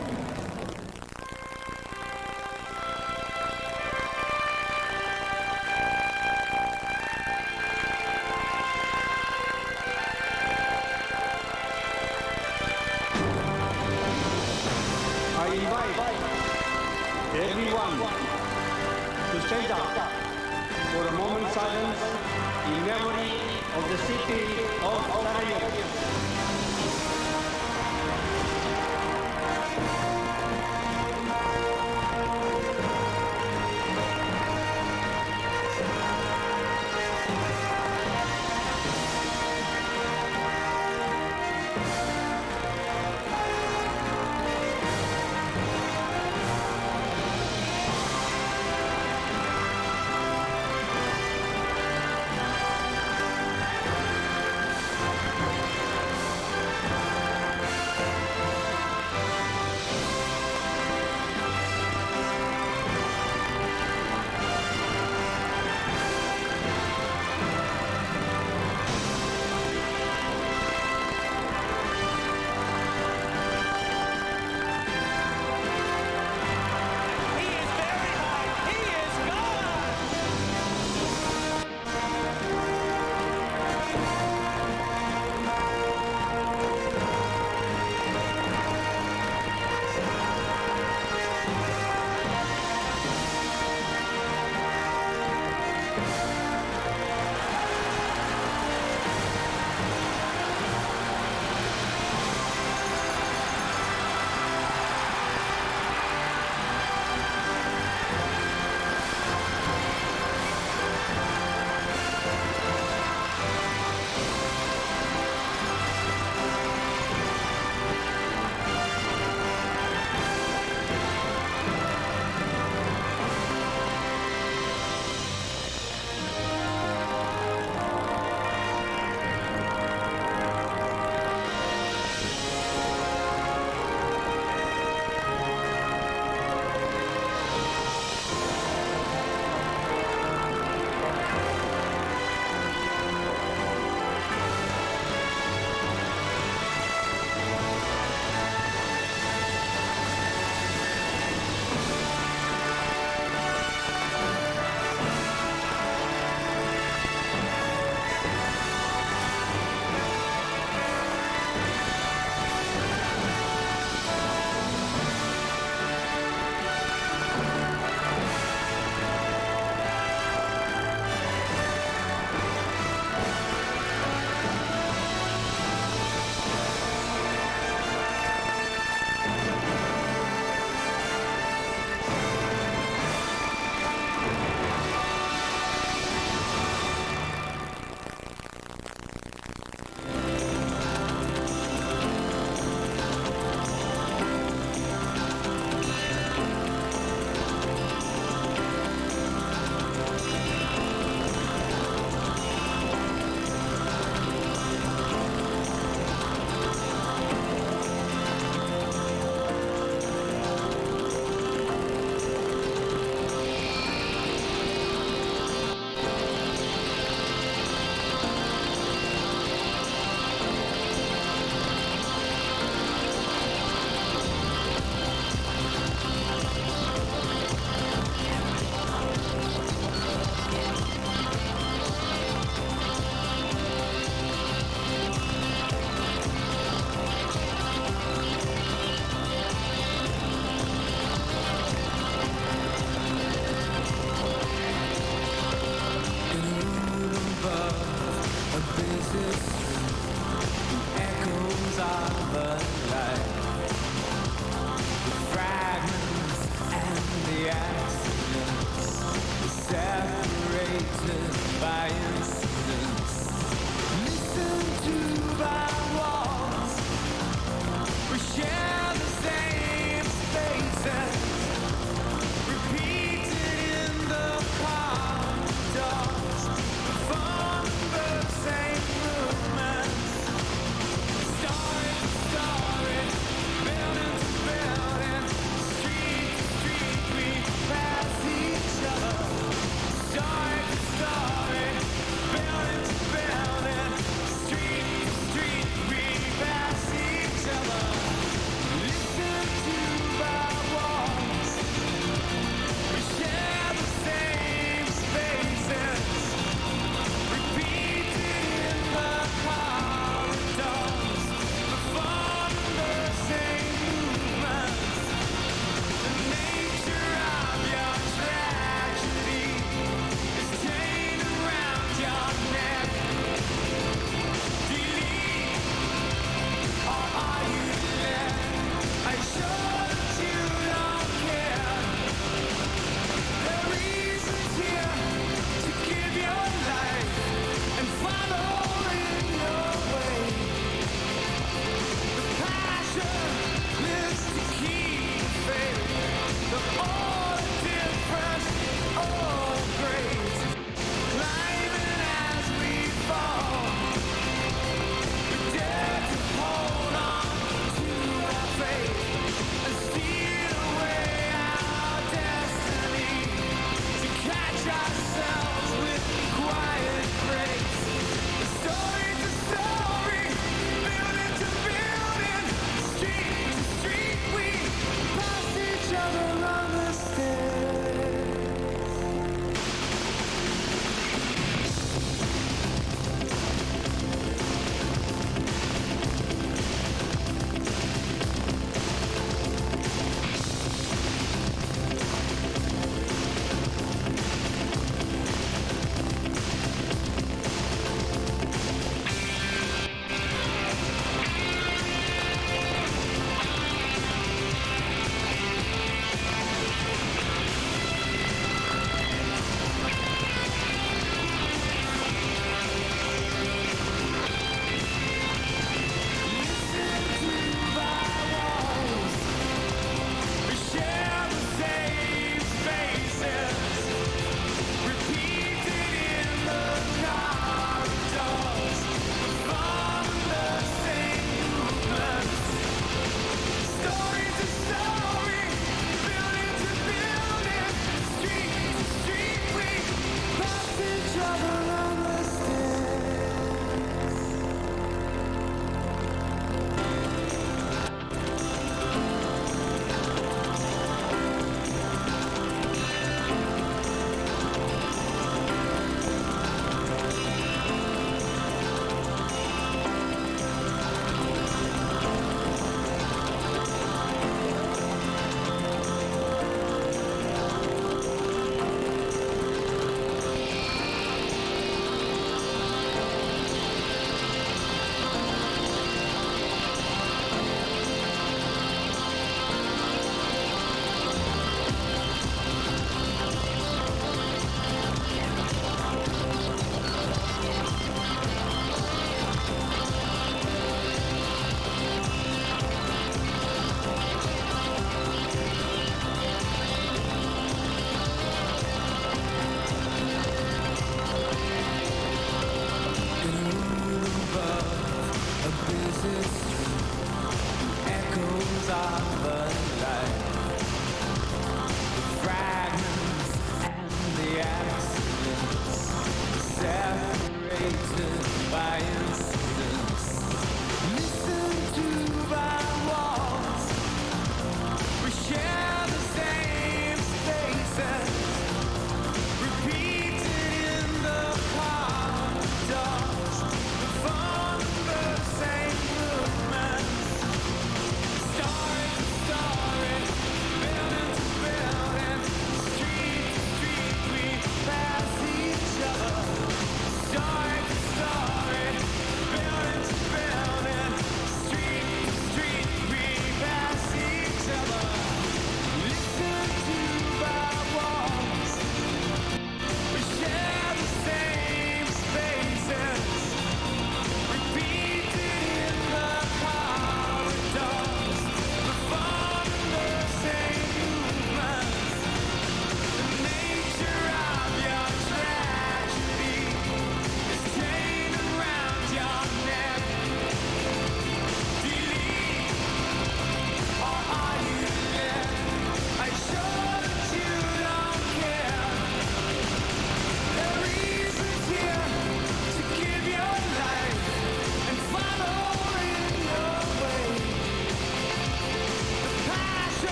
I invite everyone to stand up for a moment's silence in memory of the city of Sarajevo.
faces, echoes of the light, the fragments and the accidents, separated by incidents. Listen to my walls, we share the same spaces, repeated in the corridors, from the same movements, story to story, building to building, street to street, we pass each other. Story to story, building to building, street to street, we pass each other. Listen to my walls, we share the same spaces, repeated in the corridors, perform the same movements. The nature of your tragedy is chained around your neck. Delete, or are you left? I'm sure that you don't care. There are reasons here to give your life and follow in your way. The passion lives to keep faith. The all difference, all great. Climbing as we fall, we dare to hold on to our faith and steal away our destiny, to catch ourselves with quiet grace. Story to story, building to building, street to street, we pass each other on the stairs. We share the same spaces, repeated in the corridors, perform the same movements. Story to story, building to building, street to street, we pass each other on the stairs. Echoes of the light, the fragments and the accidents, separated by incidents. Listen to my walls, we share the same spaces, repeated in the corridors, perform the same movements. Story to story.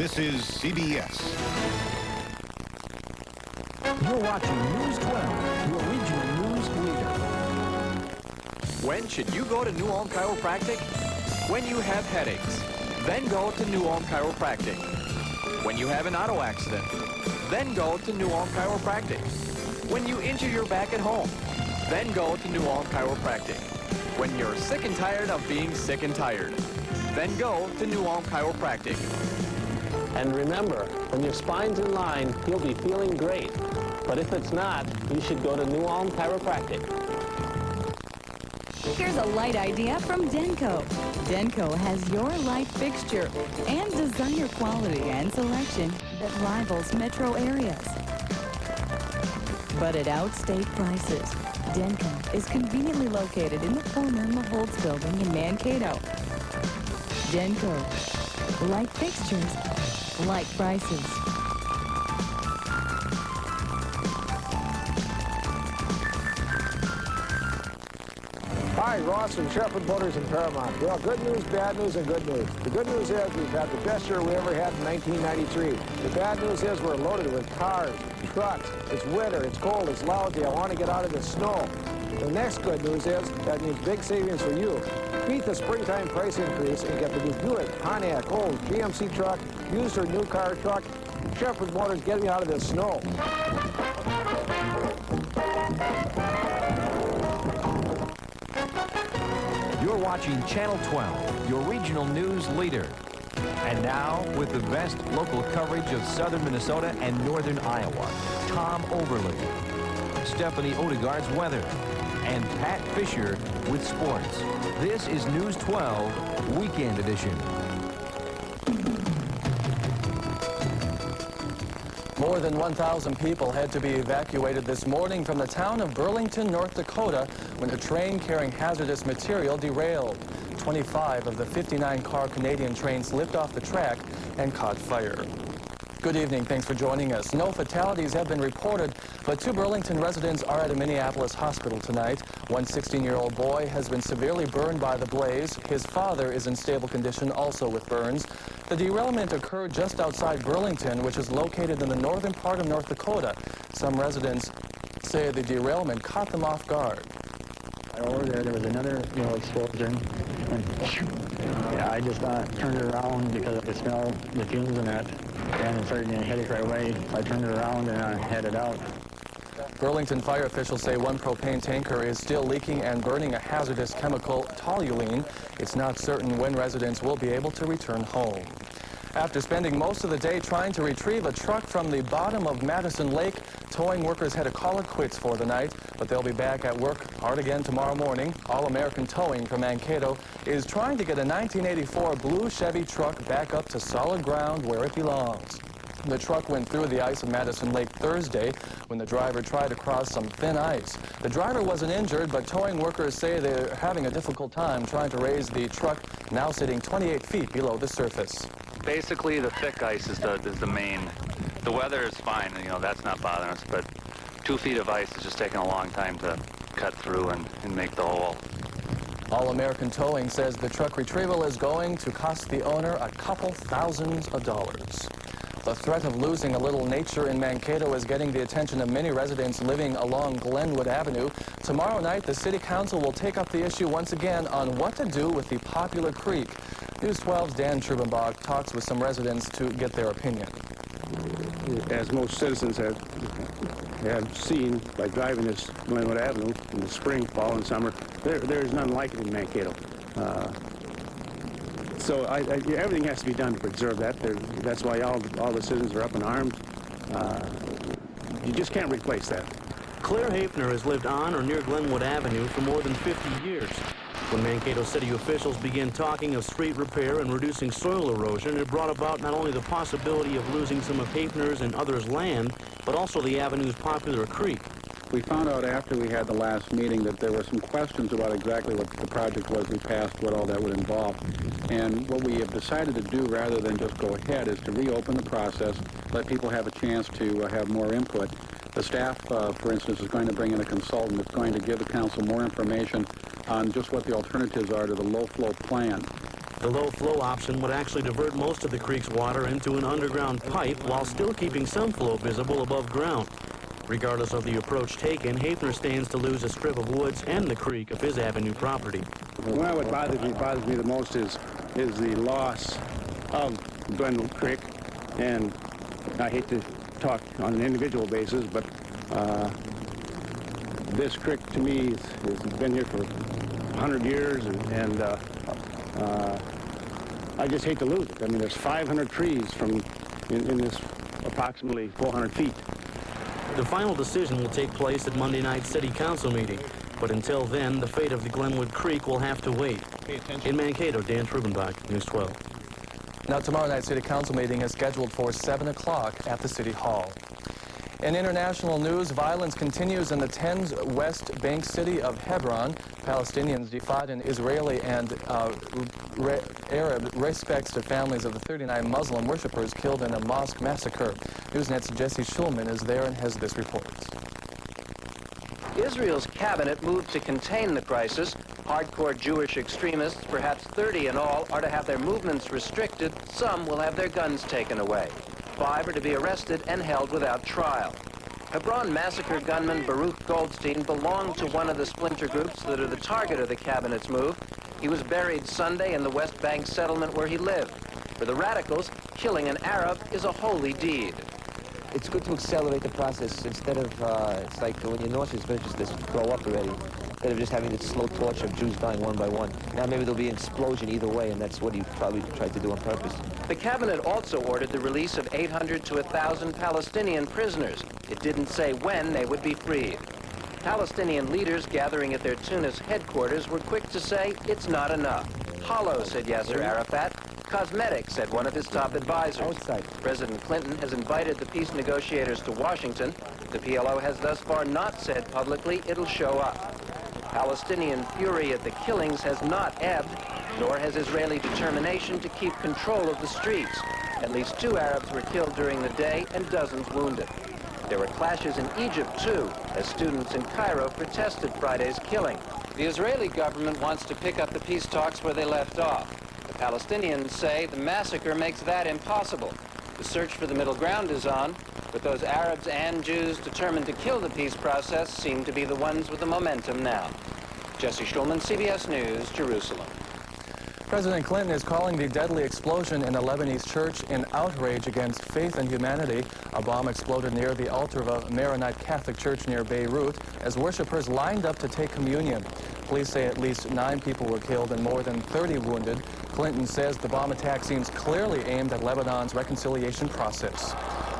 This is CBS.
You're watching News 12, your regional news leader.
When should you go to New Ulm Chiropractic? When you have headaches, then go to New Ulm Chiropractic. When you have an auto accident, then go to New Ulm Chiropractic. When you injure your back at home, then go to New Ulm Chiropractic. When you're sick and tired of being sick and tired, then go to New Ulm Chiropractic.
And remember, when your spine's in line, you'll be feeling great. But if it's not, you should go to New Ulm Chiropractic.
Here's a light idea from Denko. Denko has your light fixture and designer quality and selection that rivals metro areas. But at outstate prices, Denko is conveniently located in the former Maholtz building in Mankato. Denko, light fixtures, light prices.
Hi, Ross from Shepherd Motors in Paramount. Well, good news, bad news, and good news. The good news is we've had the best year we ever had in 1993. The bad news is we're loaded with cars, trucks. It's winter, it's cold, it's lousy. I want to get out of the snow. The next good news is that means big savings for you. Beat the springtime price increase and get the new Buick, Pontiac, old GMC truck, used or new car truck. Shepherd Motors, get me out of this snow.
You're watching Channel 12, your regional news leader. And now, with the best local coverage of southern Minnesota and northern Iowa, Tom Overley, Stephanie Odegaard's weather, and Pat Fisher with sports. This is News 12 Weekend Edition.
More than 1,000 people had to be evacuated this morning from the town of Burlington, North Dakota, when a train carrying hazardous material derailed. 25 of the 59-car Canadian train slipped off the track and caught fire. Good evening. Thanks for joining us. No fatalities have been reported, but 2 Burlington residents are at a Minneapolis hospital tonight. One 16-year-old boy has been severely burned by the blaze. His father is in stable condition, also with burns. The derailment occurred just outside Burlington, which is located in the northern part of North Dakota. Some residents say the derailment caught them off guard.
Over there was another, explosion, and I just turned it around because I could smell the fumes in it, and it started getting a headache right away. I turned it around and I headed out.
Burlington fire officials say one propane tanker is still leaking and burning a hazardous chemical, toluene. It's not certain when residents will be able to return home. After spending most of the day trying to retrieve a truck from the bottom of Madison Lake, towing workers had to call it quits for the night, but they'll be back at work hard again tomorrow morning. All-American Towing from Mankato is trying to get a 1984 blue Chevy truck back up to solid ground where it belongs. The truck went through the ice of Madison Lake Thursday when the driver tried to cross some thin ice. The driver wasn't injured, but towing workers say they're having a difficult time trying to raise the truck, now sitting 28 feet below the surface.
Basically, the thick ice is the main. The weather is fine, that's not bothering us, but 2 feet of ice is just taking a long time to cut through and make the hole.
All-American Towing says the truck retrieval is going to cost the owner a couple thousands of dollars. The threat of losing a little nature in Mankato is getting the attention of many residents living along Glenwood Avenue. Tomorrow night, the City Council will take up the issue once again on what to do with the popular creek. News 12's Dan Trubenbach talks with some residents to get their opinion.
As most citizens have seen by driving this Glenwood Avenue in the spring, fall, and summer, there is none like it in Mankato. So everything has to be done to preserve that. That's why all the citizens are up in arms. You just can't replace that.
Claire Hafner has lived on or near Glenwood Avenue for more than 50 years. When Mankato City officials began talking of street repair and reducing soil erosion, it brought about not only the possibility of losing some of Hafner's and others' land, but also the avenue's popular creek.
We found out after we had the last meeting that there were some questions about exactly what the project was we passed, what all that would involve. And what we have decided to do rather than just go ahead is to reopen the process, let people have a chance to have more input. The staff, for instance, is going to bring in a consultant that's going to give the council more information on just what the alternatives are to the low-flow plan.
The low flow option would actually divert most of the creek's water into an underground pipe while still keeping some flow visible above ground. Regardless of the approach taken, Hafner stands to lose a strip of woods and the creek of his Avenue property.
Well, what bothers me the most is the loss of Glenwood Creek, and I hate to talk on an individual basis, but this creek to me has been here for 100 years, and I just hate to lose it. I mean, there's 500 trees in this approximately 400 feet.
The final decision will take place at Monday night's City Council meeting, but until then, the fate of the Glenwood Creek will have to wait. In Mankato, Dan Trubenbach, News 12.
Now, tomorrow night's City Council meeting is scheduled for 7 o'clock at the City Hall. In international news, violence continues in the Tens West Bank city of Hebron. Palestinians defied an Israeli and Arab respects to families of the 39 Muslim worshippers killed in a mosque massacre. Newsnet's Jesse Schulman is there and has this report.
Israel's cabinet moved to contain the crisis. Hardcore Jewish extremists, perhaps 30 in all, are to have their movements restricted. Some will have their guns taken away. 5 are to be arrested and held without trial. Hebron massacre gunman Baruch Goldstein belonged to one of the splinter groups that are the target of the cabinet's move. He was buried Sunday in the West Bank settlement where he lived. For the radicals, killing an Arab is a holy deed.
It's good to accelerate the process instead of, it's like when you're nauseous, better just grow up already. Instead of just having this slow torture of Jews dying one by one. Now maybe there'll be an explosion either way, and that's what he probably tried to do on purpose.
The cabinet also ordered the release of 800 to 1,000 Palestinian prisoners. It didn't say when they would be freed. Palestinian leaders gathering at their Tunis headquarters were quick to say it's not enough. Hollow, said Yasser Arafat. Cosmetic, said one of his top advisors. President Clinton has invited the peace negotiators to Washington. The PLO has thus far not said publicly it'll show up. Palestinian fury at the killings has not ebbed, nor has Israeli determination to keep control of the streets. At least 2 Arabs were killed during the day and dozens wounded. There were clashes in Egypt, too, as students in Cairo protested Friday's killing. The Israeli government wants to pick up the peace talks where they left off. The Palestinians say the massacre makes that impossible. The search for the middle ground is on, but those Arabs and Jews determined to kill the peace process seem to be the ones with the momentum now. Jesse Schulman, CBS News, Jerusalem.
President Clinton is calling the deadly explosion in a Lebanese church an outrage against faith and humanity. A bomb exploded near the altar of a Maronite Catholic church near Beirut as worshipers lined up to take communion. Police say at least 9 people were killed and more than 30 wounded. Clinton says the bomb attack seems clearly aimed at Lebanon's reconciliation process.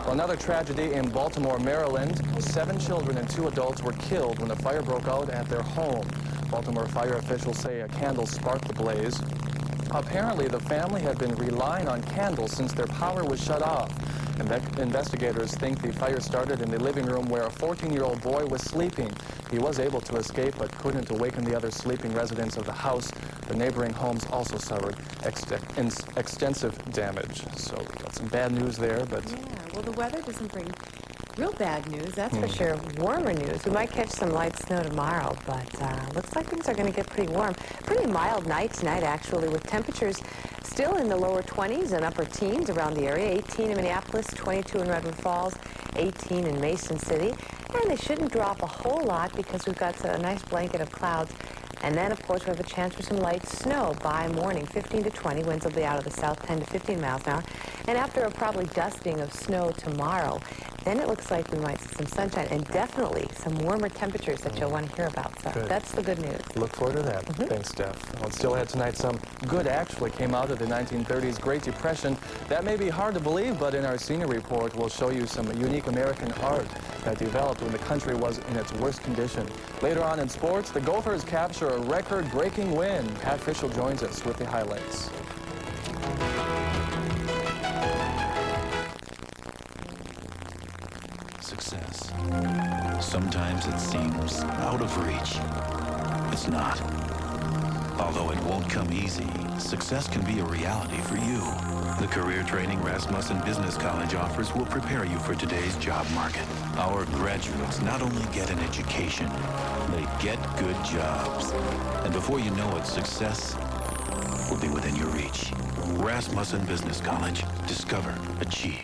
Well, another tragedy in Baltimore, Maryland. 7 children and 2 adults were killed when a fire broke out at their home. Baltimore fire officials say a candle sparked the blaze. Apparently, the family had been relying on candles since their power was shut off. Investigators think the fire started in the living room where a 14-year-old boy was sleeping. He was able to escape but couldn't awaken the other sleeping residents of the house. The neighboring homes also suffered extensive damage. So we got some bad news there, but...
Yeah, well, the weather doesn't bring real bad news, that's for sure. Warmer news. We might catch some light snow tomorrow, but looks like things are going to get pretty warm. Pretty mild night tonight, actually, with temperatures still in the lower 20s and upper teens around the area. 18 in Minneapolis, 22 in Redwood Falls, 18 in Mason City. And they shouldn't drop a whole lot because we've got a nice blanket of clouds. And then, of course, we have a chance for some light snow by morning, 15 to 20. Winds will be out of the south, 10 to 15 miles an hour. And after a probably dusting of snow tomorrow, then it looks like we might see some sunshine and definitely some warmer temperatures that you'll want to hear about. So that's the good news.
Look forward to that. Thanks, Steph. Well, still ahead tonight, some good actually came out of the 1930s Great Depression. That may be hard to believe, but in our senior report, we'll show you some unique American art that developed when the country was in its worst condition. Later on in sports, the Gophers capture a record-breaking win. Pat Fischel joins us with the highlights.
Success. Sometimes it seems out of reach. It's not. Although it won't come easy, success can be a reality for you. The career training Rasmussen Business College offers will prepare you for today's job market. Our graduates not only get an education, they get good jobs. And before you know it, success will be within your reach. Rasmussen Business College. Discover, achieve.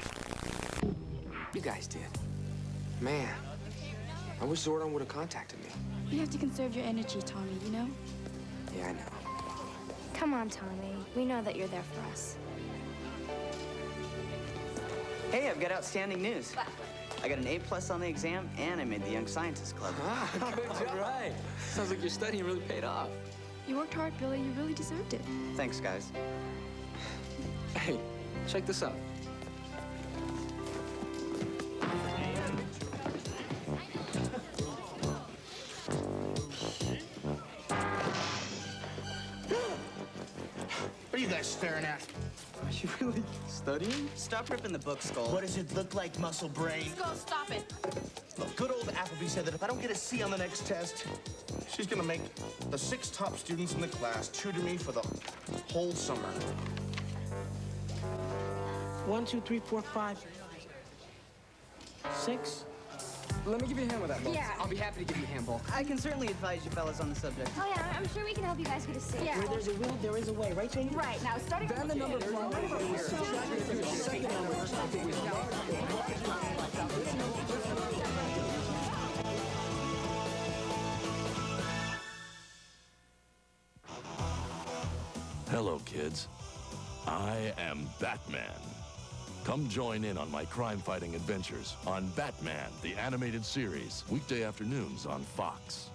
You guys did. Man, I wish Zordon would have contacted me.
You have to conserve your energy, Tommy, you know?
Yeah, I know.
Come on, Tommy. We know that you're there for us.
Hey, I've got outstanding news. I got an A+ on the exam, and I made the Young Scientist Club.
Good job. All right. Sounds like your studying really paid off.
You worked hard, Billy. You really deserved it.
Thanks, guys.
Hey, check this out.
What are you guys staring at?
Are you really studying? Stop ripping the book, Skull.
What does it look like, muscle brain?
Skull, stop it.
Look, good old Appleby said that if I don't get a C on the next test, she's gonna make the 6 top students in the class tutor me for the whole summer.
1, 2, 3, 4, 5, 6.
Let me give you a hand with that, Bo.
Yeah.
I'll be happy to give you a hand, Bo.
I can certainly advise you fellas on the subject.
Oh, yeah, I'm sure we can help you guys get a C.
Where there's a will, there is a way, right, Jamie?
Right, now starting
Band the number from
Hello, kids. I am Batman. Come join in on my crime-fighting adventures on Batman, the animated series, weekday afternoons on Fox.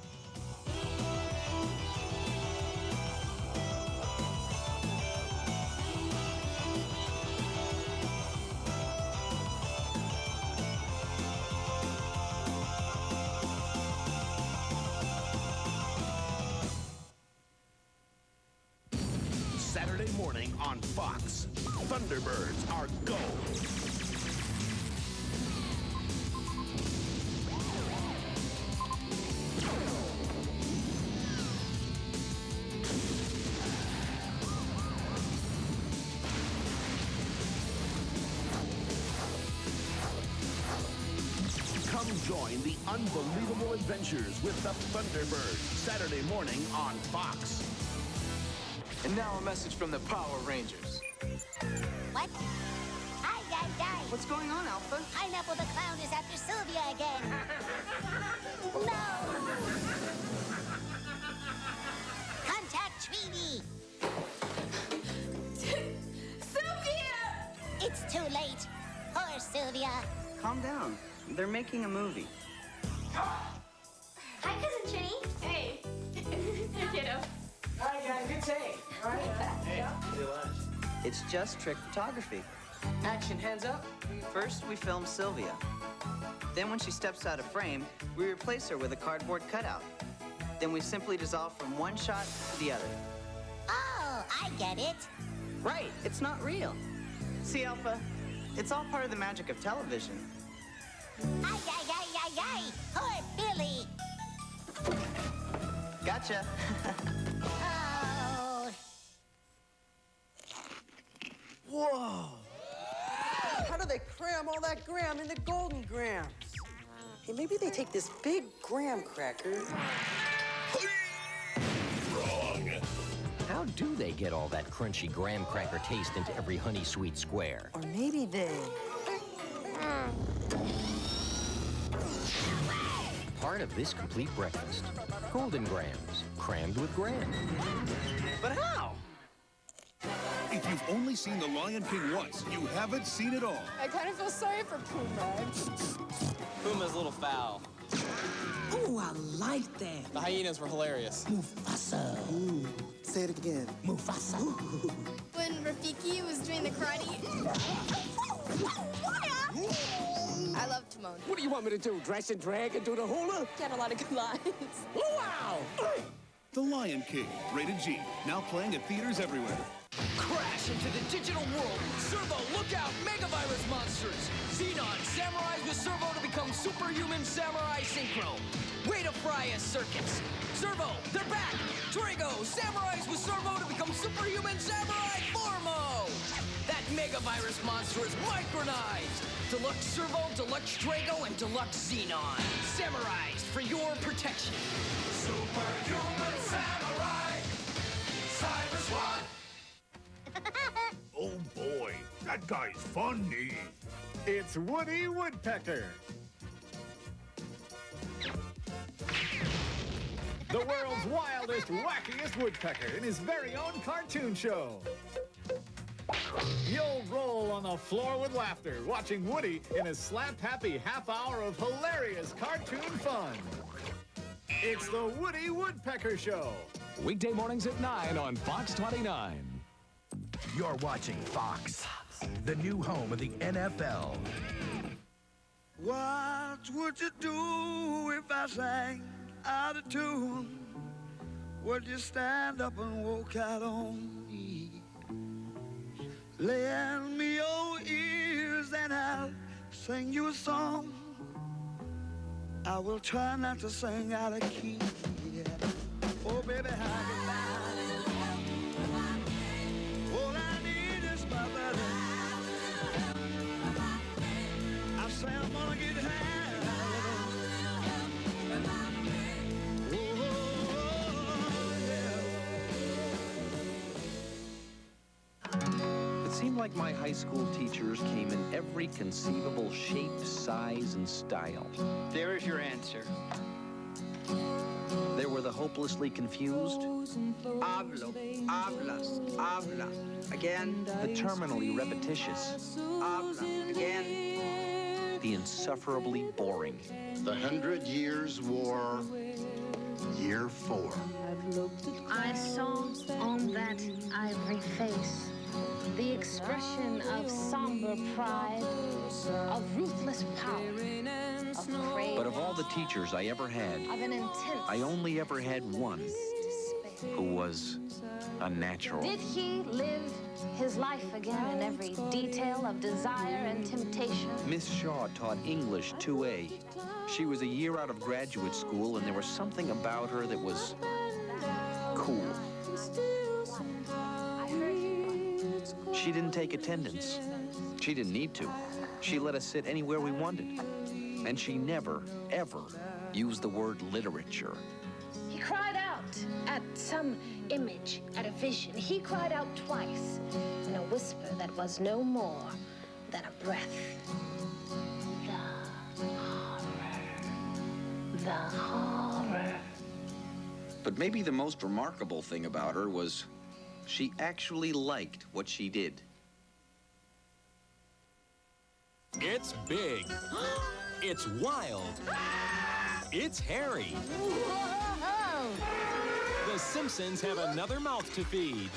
Saturday morning on Fox. Thunderbirds are go. Come join the unbelievable adventures with the Thunderbirds, Saturday morning on Fox.
And now a message from the Power Rangers.
What? Ay, ay, ay.
What's going on, Alpha?
Pineapple the Clown is after Sylvia again. No! Contact Tweety! Sylvia! It's too late. Poor Sylvia.
Calm down. They're making a movie.
Hi, Cousin Jenny. Hey. Hey, kiddo.
All right, guys, good take. All right? Hey,
It's just trick photography.
action, hands up.
First, we film Sylvia. Then when she steps out of frame, we replace her with a cardboard cutout. Then we simply dissolve from one shot to the other.
Oh, I get it.
Right, it's not real. See, Alpha, it's all part of the magic of television.
Ay, ay, ay, ay, ay. Poor Billy.
Gotcha.
Oh.
Whoa! How do they cram all that graham into golden grams? Hey, maybe they take this big graham cracker.
Wrong. How do they get all that crunchy graham cracker taste into every honey sweet square?
Or maybe they...
Part of this complete breakfast. Golden grams, crammed with graham.
But how?
If you've only seen The Lion King once, you haven't seen it all.
I kind of feel sorry for Pumbaa.
Pumbaa's a little foul.
Ooh, I like that.
The hyenas were hilarious.
Mufasa. Ooh. Say it again. Mufasa.
When Rafiki was doing the karate. I love Timon.
What do you want me to do? Dress and drag and do the hula?
He had a lot of good lines.
Wow!
The Lion King, rated G, now playing at theaters everywhere.
Crash into the digital world. Servo, look out! Megavirus monsters. Xenon samurais with Servo to become superhuman samurai synchro. Way to fry a circus. Servo, they're back. Drago, samurais with Servo to become superhuman samurai Formo. That Megavirus monster is micronized. Deluxe Servo, Deluxe Drago, and Deluxe Xenon. Samurais for your protection.
Superhuman Samurai. Cyber Squad.
That guy's funny.
It's Woody Woodpecker. The world's wildest, wackiest woodpecker in his very own cartoon show. You'll roll on the floor with laughter watching Woody in his slap-happy half hour of hilarious cartoon fun. It's the Woody Woodpecker Show.
Weekday mornings at 9 on Fox 29.
You're watching Fox, the new home of the NFL.
What would you do if I sang out of tune? Would you stand up and walk out on me? Lend me your ears and I'll sing you a song. I will try not to sing out of key. Yeah. Oh, baby, how you like? All I need is my buddy. I say I'm gonna get high.
It seemed like my high school teachers came in every conceivable shape, size, and style.
There is your answer.
There were the hopelessly confused,
Hablo, hablas, habla. Again.
the terminally repetitious,
Habla. Again.
the insufferably boring.
The 100 Years' War, Year 4.
I saw on that ivory face the expression of somber pride, of ruthless power, of craving,
But of all the teachers I ever had,
of an intense
I only ever had one who was a natural.
Did he live his life again in every detail of desire and temptation?
Miss Shaw taught English 2A. She was a year out of graduate school, and there was something about her that was cool. She didn't take attendance. She didn't need to. She let us sit anywhere we wanted. And she never, ever used the word literature.
He cried out at some image, at a vision. He cried out twice in a whisper that was no more than a breath. The horror. The horror.
But maybe the most remarkable thing about her was she actually liked what she did.
It's big. It's wild. It's hairy. The Simpsons have another mouth to feed.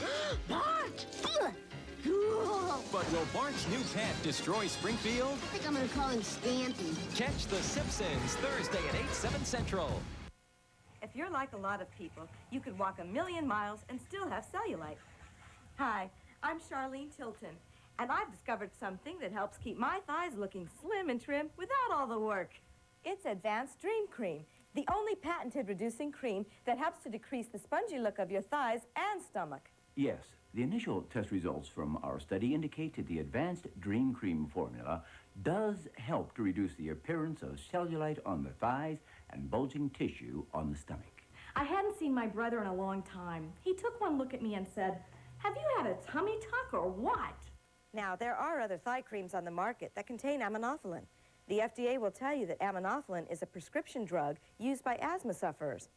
Bart!
But will Bart's new pet destroy Springfield?
I think I'm gonna call him Stampy.
Catch The Simpsons Thursday at 8, 7 Central.
If you're like a lot of people, you could walk 1,000,000 miles and still have cellulite. Hi, I'm Charlene Tilton, and I've discovered something that helps keep my thighs looking slim and trim without all the work. It's Advanced Dream Cream, the only patented reducing cream that helps to decrease the spongy look of your thighs and stomach.
Yes, the initial test results from our study indicate that the Advanced Dream Cream formula does help to reduce the appearance of cellulite on the thighs and bulging tissue on the stomach.
I hadn't seen my brother in a long time. He took one look at me and said, "Have you had a tummy tuck or what?"
Now, there are other thigh creams on the market that contain aminophylline. The FDA will tell you that aminophylline is a prescription drug used by asthma sufferers.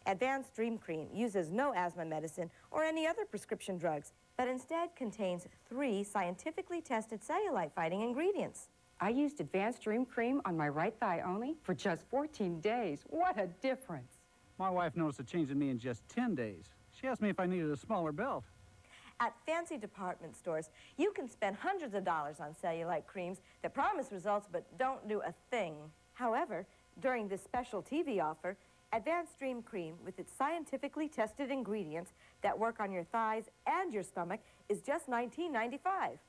Advanced Dream Cream uses no asthma medicine or any other prescription drugs, but instead contains 3 scientifically tested cellulite-fighting ingredients.
I used Advanced Dream Cream on my right thigh only for just 14 days. What a difference.
My wife noticed a change in me in just 10 days. She asked me if I needed a smaller belt.
At fancy department stores, you can spend hundreds of dollars on cellulite creams that promise results but don't do a thing. However, during this special TV offer, Advanced Dream Cream, with its scientifically tested ingredients that work on your thighs and your stomach, is just $19.95.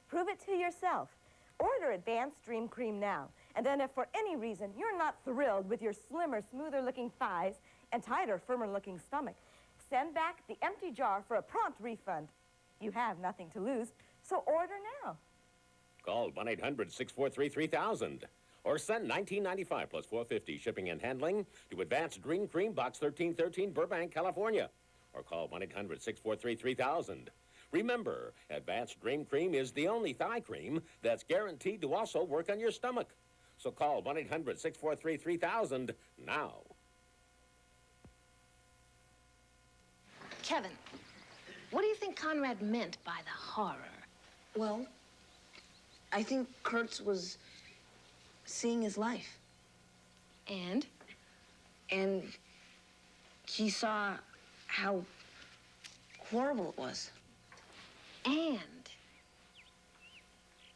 Prove it to yourself. Order Advanced Dream Cream now, and then if for any reason you're not thrilled with your slimmer, smoother-looking thighs and tighter, firmer-looking stomach, send back the empty jar for a prompt refund. You have nothing to lose, so order now.
Call 1-800-643-3000 or send $19.95 plus $4.50 shipping and handling to Advanced Dream Cream, Box 1313, Burbank, California. Or call 1-800-643-3000 Remember, Advanced Dream Cream is the only thigh cream that's guaranteed to also work on your stomach. So call 1-800-643-3000 now.
Kevin, what do you think Conrad meant by the horror?
Well, I think Kurtz was seeing his life.
And?
And he saw how horrible it was.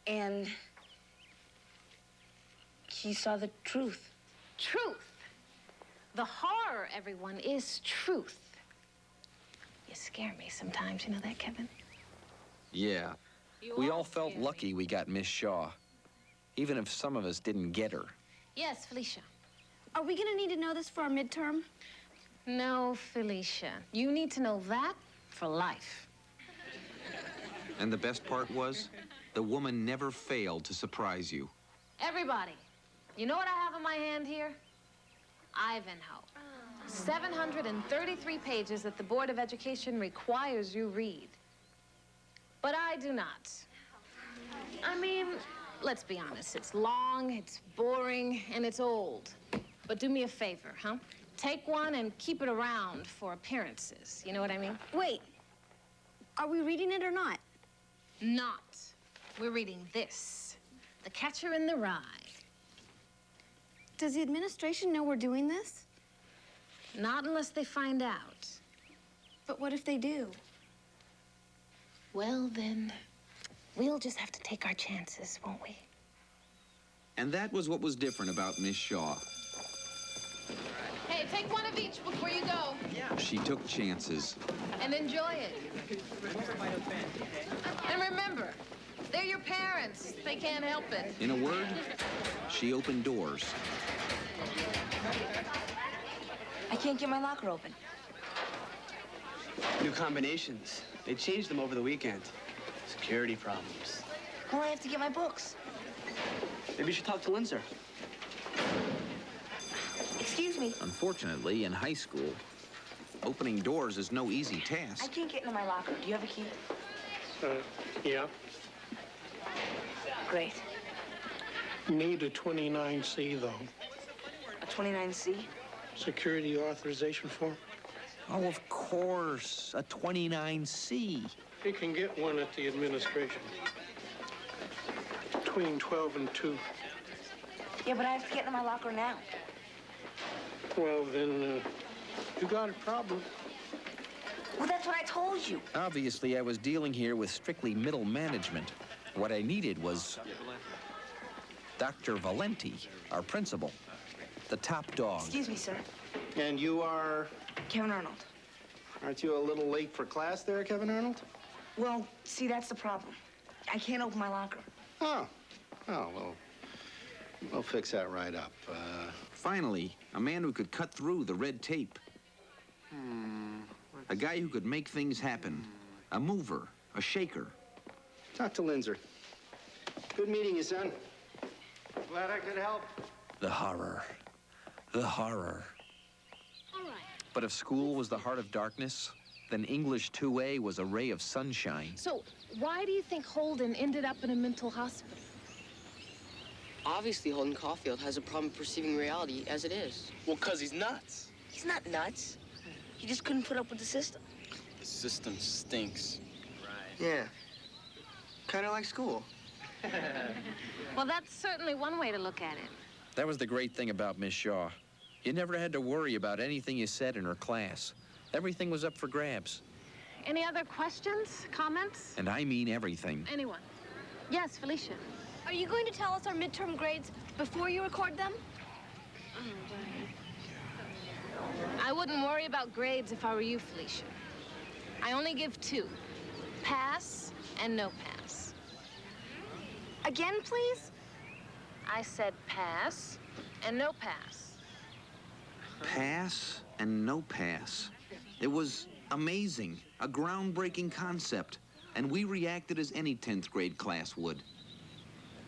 And he saw the truth.
Truth. The horror, everyone, is truth. You scare me sometimes, you know that, Kevin?
Yeah. We all felt lucky we got Miss Shaw, even if some of us didn't get her.
Yes, Felicia.
Are we gonna need to know this for our midterm?
No, Felicia. You need to know that for life.
And the best part was, the woman never failed to surprise you.
Everybody, you know what I have in my hand here? Ivanhoe. 733 pages that the Board of Education requires you read. But I do not. I mean, let's be honest. It's long, it's boring, and it's old. But do me a favor, huh? Take one and keep it around for appearances. You know what I mean?
Wait, are we reading it or not?
Not. We're reading this. The Catcher in the Rye.
Does the administration know we're doing this?
Not unless they find out.
But what if they do?
Well, then, we'll just have to take our chances, won't we?
And that was what was different about Miss Shaw.
Hey, take one of each before you go.
She took chances.
And enjoy it. And remember, they're your parents. They can't help it.
In a word, she opened doors.
I can't get my locker open.
New combinations. They changed them over the weekend. Security problems.
Well, I have to get my books.
Maybe you should talk to Linzer.
Excuse me.
Unfortunately, in high school, opening doors is no easy
I
task.
can't get into my locker. Do you have a key?
Yeah.
Great.
Need a 29C, though.
A 29C?
Security authorization form.
Oh, of course, a 29C.
You can get one at the administration. Between 12 and 2.
Yeah, but I have to get into my locker now.
Well, then, you got a problem.
Well, that's what I told you.
Obviously, I was dealing here with strictly middle management. What I needed was Dr. Valenti, our principal, the top dog.
Excuse me, sir.
And you are?
Kevin Arnold.
Aren't you a little late for class there, Kevin Arnold?
Well, see, that's the problem. I can't open my locker.
Oh, well, we'll fix that right up.
Finally, a man who could cut through the red tape. A guy who could make things happen. A mover, a shaker.
Talk to Linzer. Good meeting you, son. Glad I could help.
The horror. The horror.
All right.
But if school was the heart of darkness, then English 2A was a ray of sunshine.
So, why do you think Holden ended up in a mental hospital?
Obviously, Holden Caulfield has a problem perceiving reality as it is.
Well, 'cause he's nuts.
He's not nuts. He just couldn't put up with the system.
The system stinks.
Yeah. Kind of like school.
Well, that's certainly one way to look at it.
That was the great thing about Miss Shaw. You never had to worry about anything you said in her class. Everything was up for grabs.
Any other questions, comments?
And I mean everything.
Anyone? Yes, Felicia.
Are you going to tell us our midterm grades before you record them?
I wouldn't worry about grades if I were you, Felicia. I only give 2. Pass and no pass.
Again, please?
I said pass and no pass.
Pass and no pass. It was amazing, a groundbreaking concept. And we reacted as any 10th grade class would.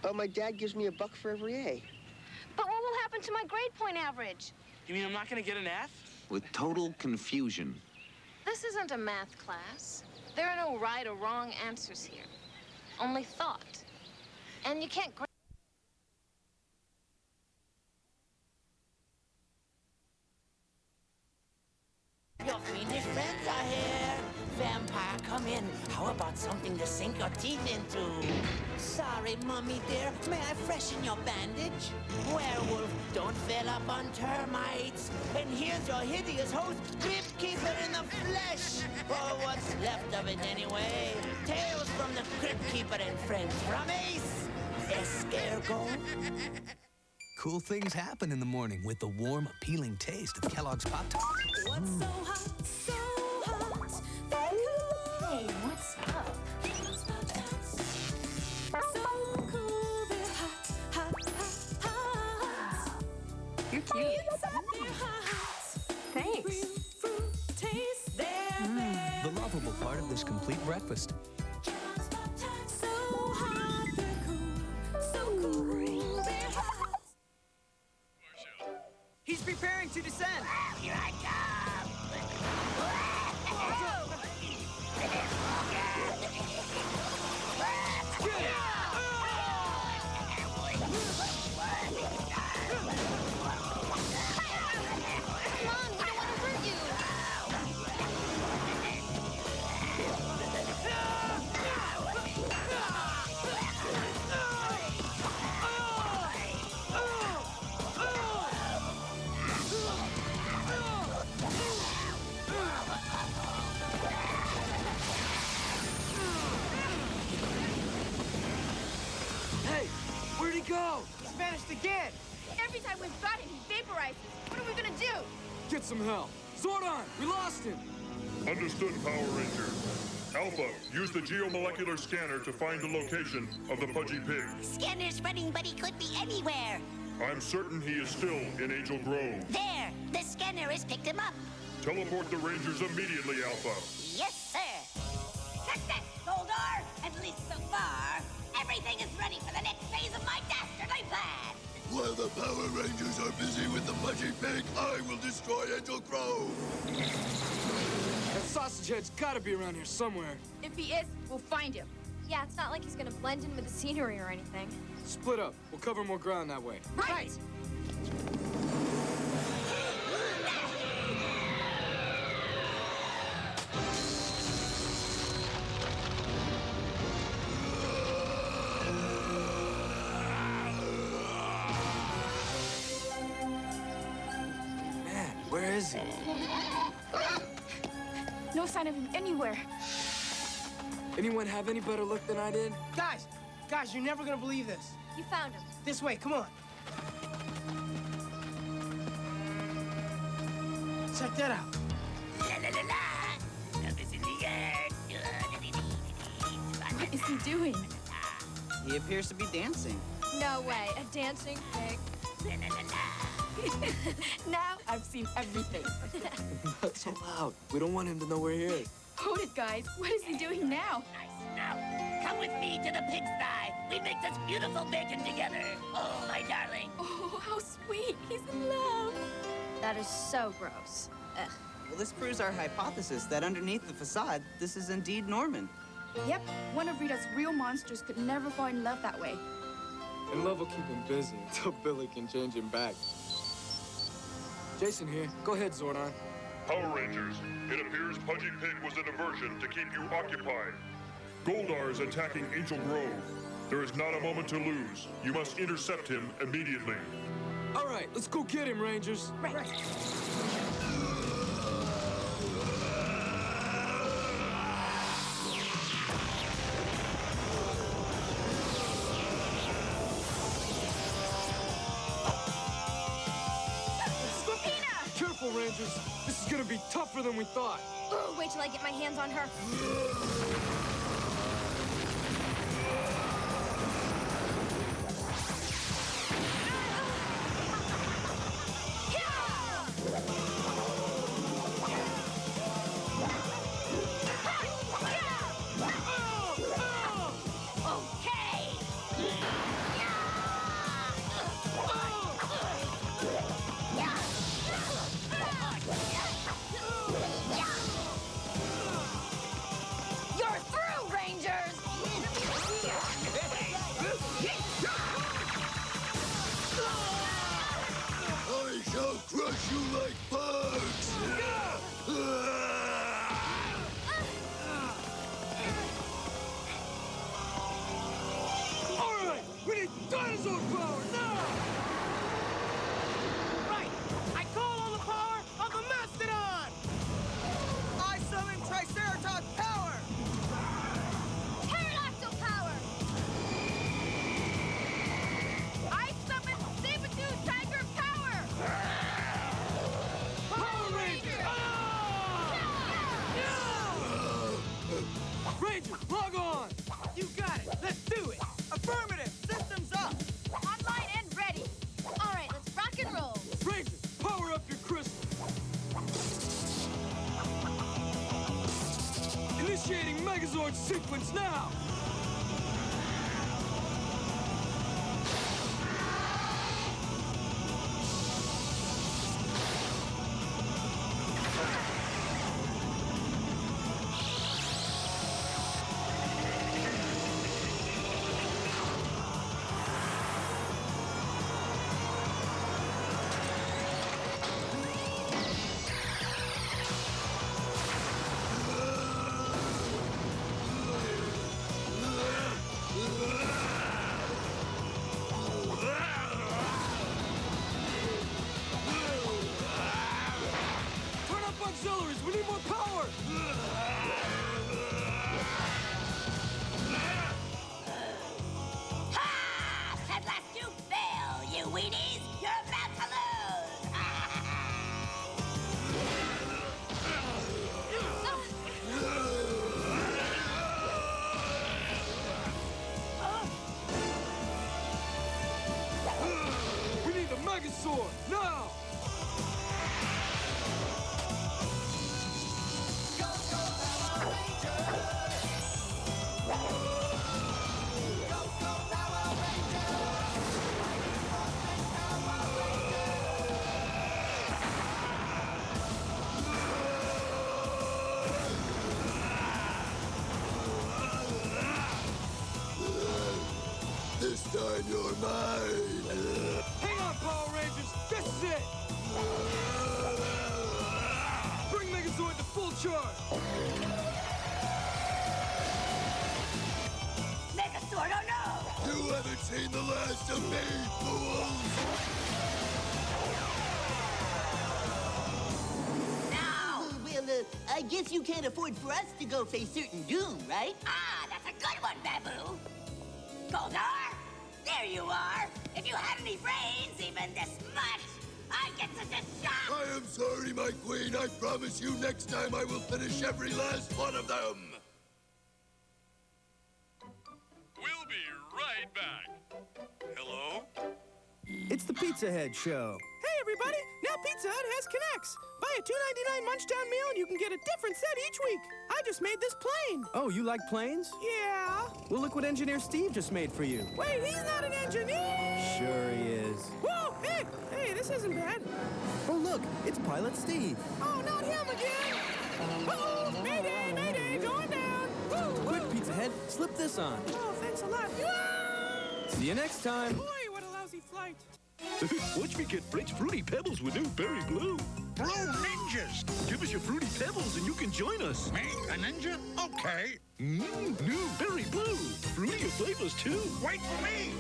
But my dad gives me $1 for every A.
But what will happen to my grade point average?
You mean I'm not gonna get an F?
With total confusion.
This isn't a math class. There are no right or wrong answers here. Only thought. And you can't...
Your fiendish friends are here. Vampire, come in. How about something to sink your teeth into? Sorry, Mummy dear. May I freshen your bandage? Werewolf, don't fill up on termites. And here's your hideous host, Crypt Keeper in the flesh. Or what's left of it anyway. Tales from the Crypt Keeper and friends from Ace. Escargot.
Cool things happen in the morning with the warm, appealing taste of Kellogg's Pop-Tarts.
What's so hot, so hot? Hey, what's up? So cool, they're hot, hot, hot, hot.
You're cute. Thanks.
Fruit taste, they're there.
The lovable part of this complete breakfast.
So hot, they're cool. So cool, they're hot.
He's preparing to descend.
Here I come.
Come on, we don't want to hurt you.
Hey, where'd he go?
He's vanished again.
Every time we've got him, he vaporizes. What are we gonna do?
Get some help. Zordon, we lost him.
Understood, Power Ranger. Alpha, use the geomolecular scanner to find the location of the pudgy pig.
Scanner's running, but he could be anywhere.
I'm certain he is still in Angel Grove.
There, the scanner has picked him up.
Teleport the Rangers immediately, Alpha.
Yes, sir. Success, Goldar. At least so far. Everything is ready for the next phase of my dastardly plan.
While the Power Rangers are busy with the pudgy pig, I will destroy Angel Grove.
That sausage head's gotta be around here somewhere.
If he is, we'll find him.
Yeah, it's not like he's gonna blend in with the scenery or anything.
Split up. We'll cover more ground that way.
Right!
Man, where is he?
No sign of him anywhere.
Anyone have any better luck than I did?
Guys, you're never gonna believe this.
You found him.
This way, come on. Check that out.
La la la la. This is the earth.
What is he doing?
He appears to be dancing.
No way, a dancing pig.
Now I've seen everything.
Not so loud. We don't want him to know we're here.
Hold it, guys. What is he doing now?
Now, come with me to the pigsty. We make this beautiful bacon together. Oh, my darling.
Oh, how sweet. He's in love.
That is so gross. Ugh.
Well, this proves our hypothesis that underneath the facade, this is indeed Norman.
Yep, one of Rita's real monsters could never fall in love that way.
And love will keep him busy until Billy can change him back. Jason here. Go ahead, Zordon.
Power Rangers, it appears Pudgy Pig was a diversion to keep you occupied. Goldar is attacking Angel Grove. There is not a moment to lose. You must intercept him immediately.
All right, let's go get him, Rangers.
Right.
Careful, Rangers. This is gonna be tougher than we thought.
Ooh, wait till I get my hands on her.
Rangers, log on! You got it. Let's do it.
Affirmative. Systems up.
Online and ready. All right, let's rock and roll.
Rangers, power up your crystals. Initiating Megazord sequence now. Auxiliaries, we need more power!
Ha! At last you fail, you weenies! You're about to lose!
We need the Megazord, now!
This time you're mine.
Hang on, Power Rangers! This is it! Bring Megazord to full charge!
Megazord, oh no!
You haven't seen the last of me, fools!
Well, I guess you can't afford for us to go face certain doom, right?
Ah, that's a good one, Babu! Goldar, there you are! If you had any brains, even this much, I get such a shock!
I am sorry, my queen. I promise you next time I will finish every last one of them.
We'll be right back. Hello?
It's the Pizza Head Show.
Hey, everybody! Now Pizza Hut has Connects. Buy a $2.99 Munchdown meal and you can get a different set each week. I just made this plane.
Oh, you like planes?
Yeah.
Well, look what engineer Steve just made for you.
Wait, he's not an engineer!
Sure he is.
Whoa! Hey, this isn't bad.
Oh, look, it's Pilot Steve.
Oh, not him again! Uh-oh! Mayday! Going down! Woo,
Quick, Pizza Head, slip this on.
Oh, thanks a lot.
See you next time.
Boy, what a lousy flight.
Watch me get French Fruity Pebbles with new Berry Blue.
Blue Ninjas!
Give us your Fruity Pebbles and you can join us.
Me, a ninja? Okay.
New Berry Blue. Fruitier flavors, too.
Wait for me!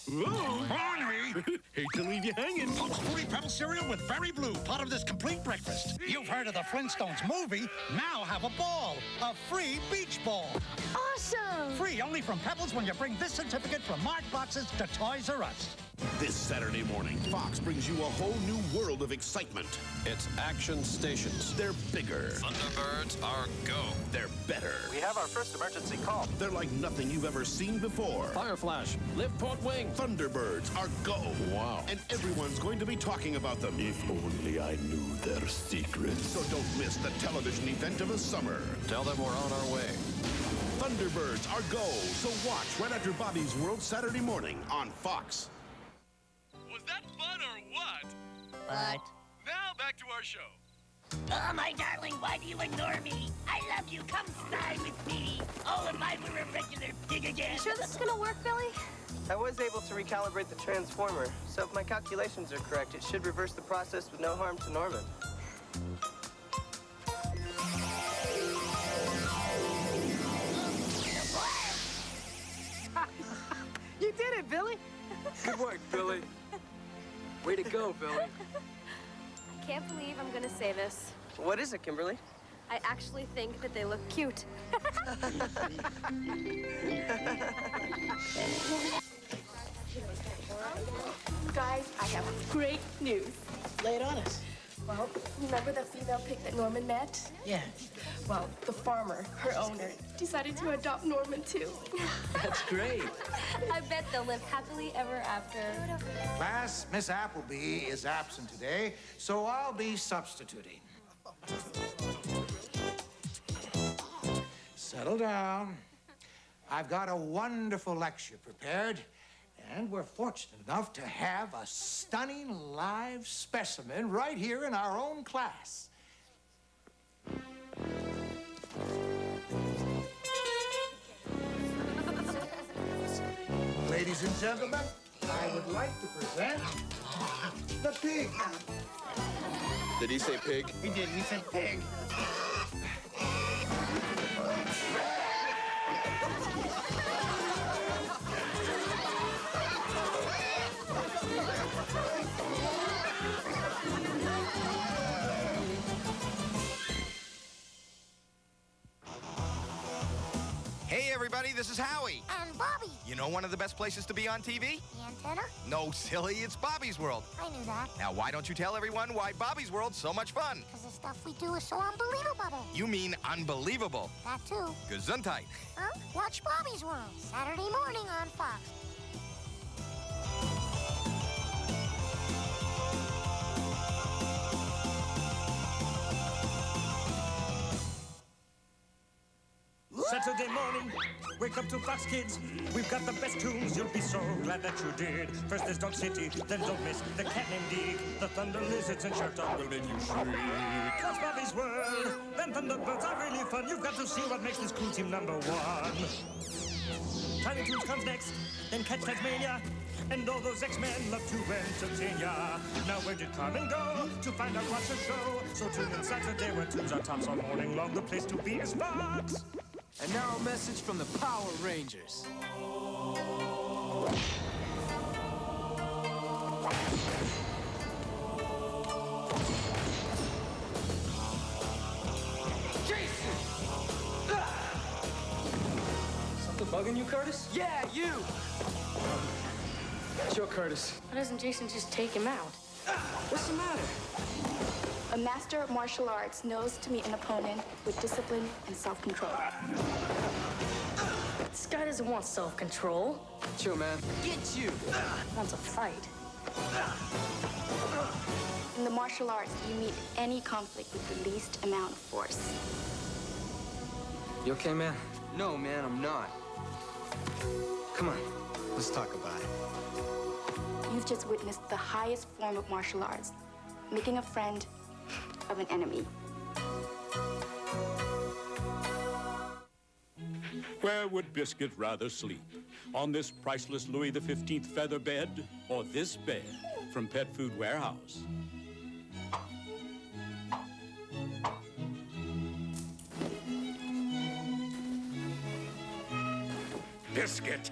Whoa!
Ornery!
Hate to leave you hanging.
Post Fruity Pebble cereal with Berry Blue, part of this complete breakfast. You've heard of the Flintstones movie. Now have a ball. A free beach ball.
Awesome!
Free only from Pebbles when you bring this certificate from Mark Boxes to Toys R Us.
This Saturday morning, Fox brings you a whole new world of excitement.
It's action stations.
They're bigger.
Thunderbirds are go.
They're better.
We have our first emergency call.
They're like nothing you've ever seen before.
Fire Flash, lift port wing.
Thunderbirds are go.
Wow.
And everyone's going to be talking about them.
If only I knew their secrets.
So don't miss the television event of the summer.
Tell them we're on our way.
Thunderbirds are go. So watch right after Bobby's World Saturday morning on Fox.
Was that fun or what?
What?
Now back to our show.
Oh, my darling, why do you ignore me? I love you. Come fly with me. Oh, if I were a regular pig again.
You sure this is gonna work, Billy?
I was able to recalibrate the transformer, so if my calculations are correct, it should reverse the process with no harm to Norman.
You did it, Billy!
Good work, Billy. Way to go, Billy.
I can't believe I'm gonna say this.
What is it, Kimberly?
I actually think that they look cute.
Guys, I have great news.
Lay it on us.
Well, remember the female pig that Norman met?
Yeah.
Well, the farmer, her owner, decided to adopt Norman, too.
That's great.
I bet they'll live happily ever after.
Class, Miss Appleby is absent today, so I'll be substituting. Settle down. I've got a wonderful lecture prepared, and we're fortunate enough to have a stunning live specimen right here in our own class. Ladies and gentlemen, I would like to present the pig.
Did he say pig?
He did. He said pig.
Hey, everybody, this is Howie.
And Bobby.
You know one of the best places to be on TV?
The antenna?
No, silly, it's Bobby's World.
I knew that.
Now, why don't you tell everyone why Bobby's World's so much fun?
Because the stuff we do is so unbelievable.
You mean unbelievable.
That too.
Gesundheit.
Huh? Watch Bobby's World, Saturday morning on Fox.
Saturday morning, wake up to Fox Kids. We've got the best tunes, you'll be so glad that you did. First there's Dog City, then don't miss the cat named Deke. The Thunder Lizards and Shark Dog will make you shriek. Watch Bobby's World, then Thunderbirds are really fun. You've got to see what makes this cool team #1. Tiny Toons comes next, then Catch Tasmania. And all those X-Men love to entertain ya. Now where did Carmen go to find out what's a show? So tune in Saturday when tunes are tops all morning long. The place to be is Fox.
And now a message from the Power Rangers.
Jason! Something bugging you, Curtis?
Yeah, you!
Sure, Curtis.
Why doesn't Jason just take him out?
What's the matter?
A master of martial arts knows to meet an opponent with discipline and self-control.
This guy doesn't want self-control.
Chill, man.
Get you! He wants a fight.
In the martial arts, you meet any conflict with the least amount of force.
You okay, man?
No, man, I'm not.
Come on. Let's talk about it.
You've just witnessed the highest form of martial arts, making a friend of an enemy.
Where would Biscuit rather sleep? On this priceless Louis XV feather bed or this bed from Pet Food Warehouse? Biscuit.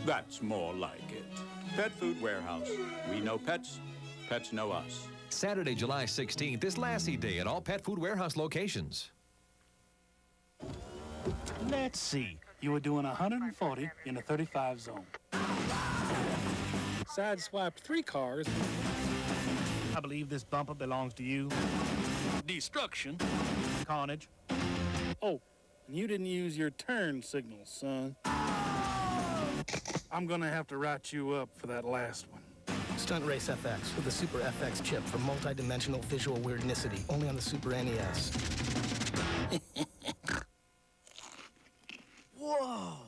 That's more like it. Pet Food Warehouse. We know pets. Pets know us.
Saturday, July 16th is Lassie Day at all Pet Food Warehouse locations.
Let's see. You were doing 140 in a 35 zone. Sideswiped 3 cars. I believe this bumper belongs to you. Destruction. Carnage. Oh, and you didn't use your turn signal, son. I'm gonna have to write you up for that last one.
Stunt Race FX with a Super FX chip for multi-dimensional visual weirdnicity, only on the Super NES.
Whoa!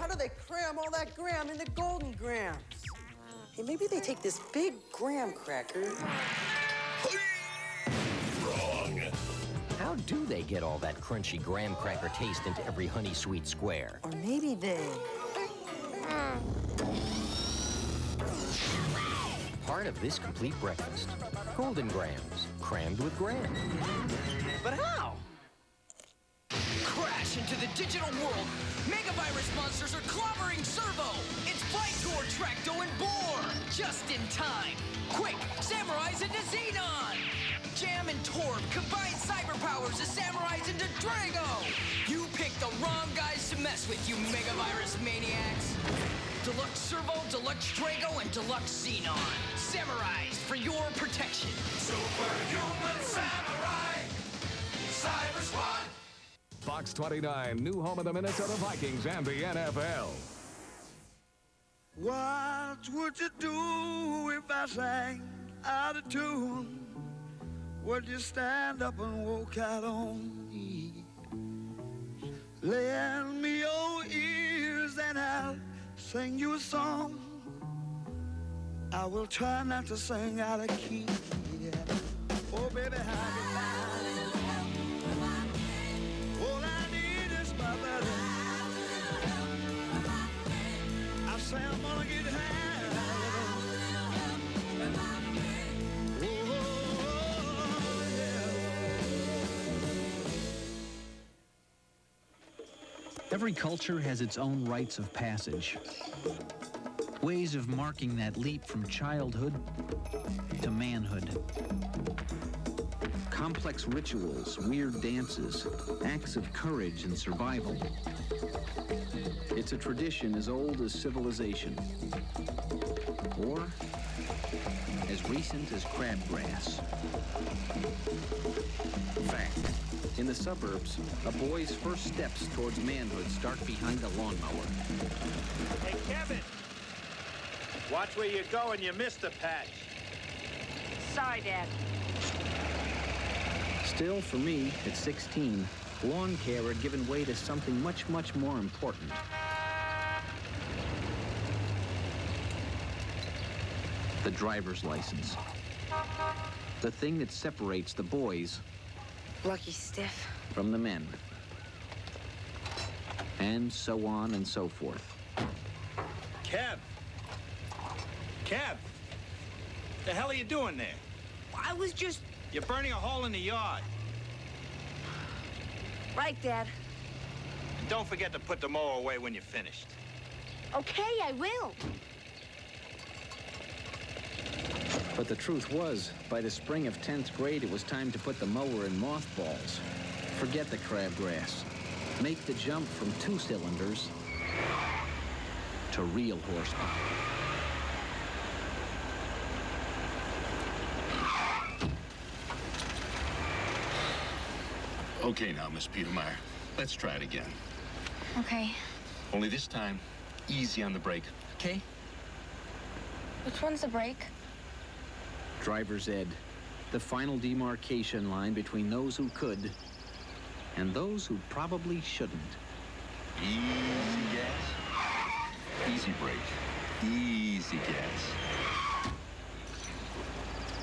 How do they cram all that graham into golden grams? Hey, maybe they take this big graham cracker.
Wrong. How do they get all that crunchy graham cracker taste into every honey sweet square?
Or maybe they...
Part of this complete breakfast. Golden grams, crammed with graham.
But how?
Crash into the digital world. Megavirus monsters are clobbering Servo. It's Flytor, Tracto, and Boar. Just in time. Quick, Samurais into Xenon. Jam and Torb combine cyber powers as Samurais into Drago. You picked the wrong guys to mess with, you Megavirus maniacs.
Deluxe Servo, Deluxe Drago, and Deluxe Xenon. Samurais for your protection.
Superhuman Samurai, Cyber Squad.
Fox 29, new home of the Minnesota Vikings and the NFL.
What would you do if I sang out of tune? Would you stand up and walk out on me? Lend me your ears and I'll sing you a song. I will try not to sing out of key. Yeah. Oh, baby, how can I? All I need is my buddy. I say I'm gonna get high.
Every culture has its own rites of passage. Ways of marking that leap from childhood to manhood. Complex rituals, weird dances, acts of courage and survival. It's a tradition as old as civilization, or as recent as crabgrass. Fact, in the suburbs, a boy's first steps towards manhood start behind a lawnmower.
Hey, Kevin! Watch where you're going, you missed a patch.
Sorry, Dad.
Still, for me, at 16, lawn care had given way to something much, much more important. The driver's license. The thing that separates the boys
Lucky stiff.
from the men. And so on and so forth.
Kev! Kev! The hell are you doing there?
I was just...
You're burning a hole in the yard.
Right, Dad.
And don't forget to put the mower away when you're finished.
Okay, I will.
But the truth was, by the spring of 10th grade, it was time to put the mower in mothballs. Forget the crabgrass. Make the jump from 2 cylinders to real horsepower.
Okay now, Miss Petermeyer. Let's try it again.
Okay.
Only this time, easy on the brake.
Okay.
Which one's the brake?
Driver's ed. The final demarcation line between those who could and those who probably shouldn't.
Easy gas. Easy brake. Easy gas.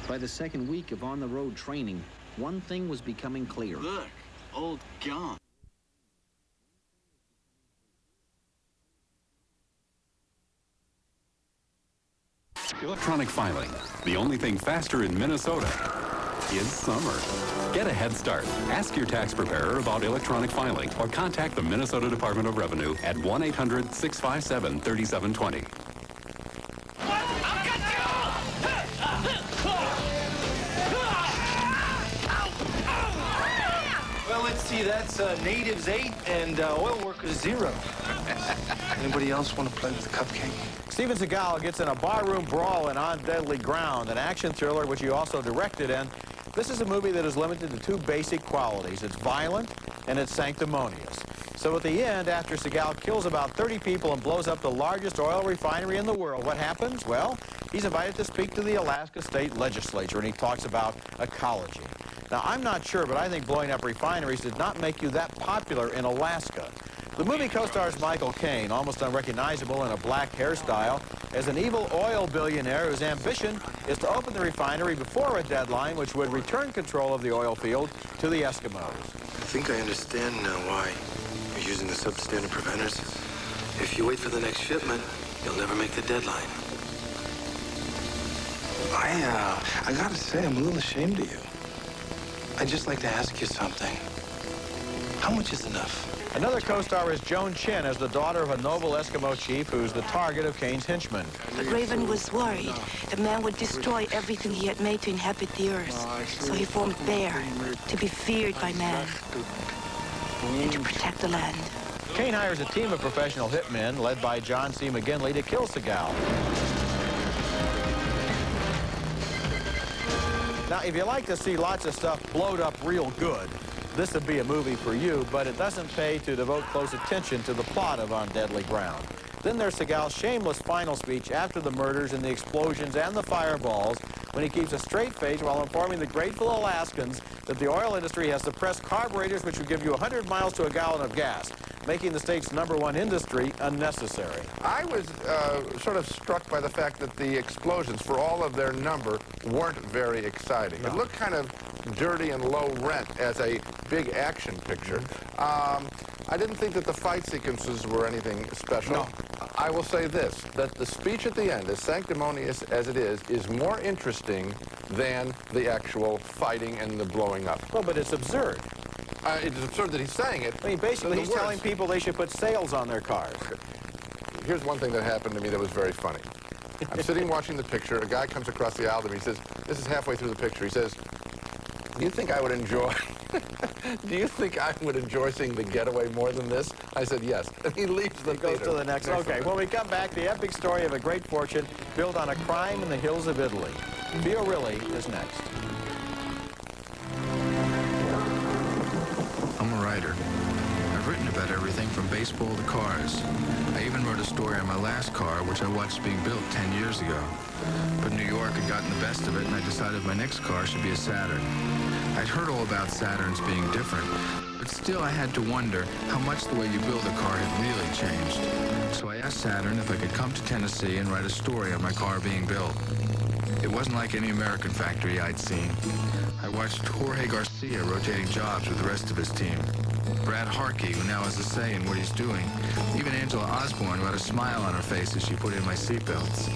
By the second week of on-the-road training, one thing was becoming clear.
Look, old John.
Electronic filing. The only thing faster in Minnesota is summer. Get a head start. Ask your tax preparer about electronic filing or contact the Minnesota Department of Revenue at 1-800-657-3720.
Well, let's see. That's natives 8 and oil workers 0. Anybody else want to play with the cupcake?
Steven Seagal gets in a barroom brawl in On Deadly Ground, an action thriller which he also directed in. This is a movie that is limited to 2 basic qualities. It's violent and it's sanctimonious. So at the end, after Seagal kills about 30 people and blows up the largest oil refinery in the world, what happens? Well, he's invited to speak to the Alaska State Legislature, and he talks about ecology. Now, I'm not sure, but I think blowing up refineries did not make you that popular in Alaska. The movie co-stars Michael Caine, almost unrecognizable in a black hairstyle, as an evil oil billionaire whose ambition is to open the refinery before a deadline which would return control of the oil field to the Eskimos.
I think I understand now why you're using the substandard preventers. If you wait for the next shipment, you'll never make the deadline. I gotta say, I'm a little ashamed of you. I'd just like to ask you something. How much is enough?
Another co-star is Joan Chen as the daughter of a noble Eskimo chief who's the target of Caine's henchmen.
But Raven was worried the man would destroy everything he had made to inhabit the earth. So he formed Bear, to be feared by man, and to protect the land.
Kane hires a team of professional hitmen led by John C. McGinley to kill Seagal. Now, if you like to see lots of stuff blowed up real good, this would be a movie for you, but it doesn't pay to devote close attention to the plot of On Deadly Ground. Then there's Seagal's shameless final speech after the murders and the explosions and the fireballs, when he keeps a straight face while informing the grateful Alaskans that the oil industry has suppressed carburetors which would give you 100 miles to a gallon of gas, making the state's #1 industry unnecessary.
I was sort of struck by the fact that the explosions, for all of their number, weren't very exciting. No. It looked kind of dirty and low rent as a big action picture. I didn't think that the fight sequences were anything special. No. I will say this, that the speech at the end, as sanctimonious as it is more interesting than the actual fighting and the blowing up.
Well, but it's absurd.
It's absurd that he's saying it.
I mean, basically, he's telling people they should put sails on their cars.
Here's one thing that happened to me that was very funny. I'm sitting watching the picture. A guy comes across the aisle to me. He says, this is halfway through the picture. He says, do you think I would enjoy... Do you think I would enjoy seeing The Getaway more than this? I said yes. And he leaves the theater.
He goes to the next. Okay, when we come back, the epic story of a great fortune built on a crime in the hills of Italy. Feel Really is next.
I'm a writer. I've written about everything from baseball to cars. I even wrote a story on my last car, which I watched being built 10 years ago. But New York had gotten the best of it, and I decided my next car should be a Saturn. I'd heard all about Saturns being different, but still I had to wonder how much the way you build a car had really changed. So I asked Saturn if I could come to Tennessee and write a story on my car being built. It wasn't like any American factory I'd seen. I watched Jorge Garcia rotating jobs with the rest of his team. Brad Harkey, who now has a say in what he's doing. Even Angela Osborne, who had a smile on her face as she put in my seatbelts.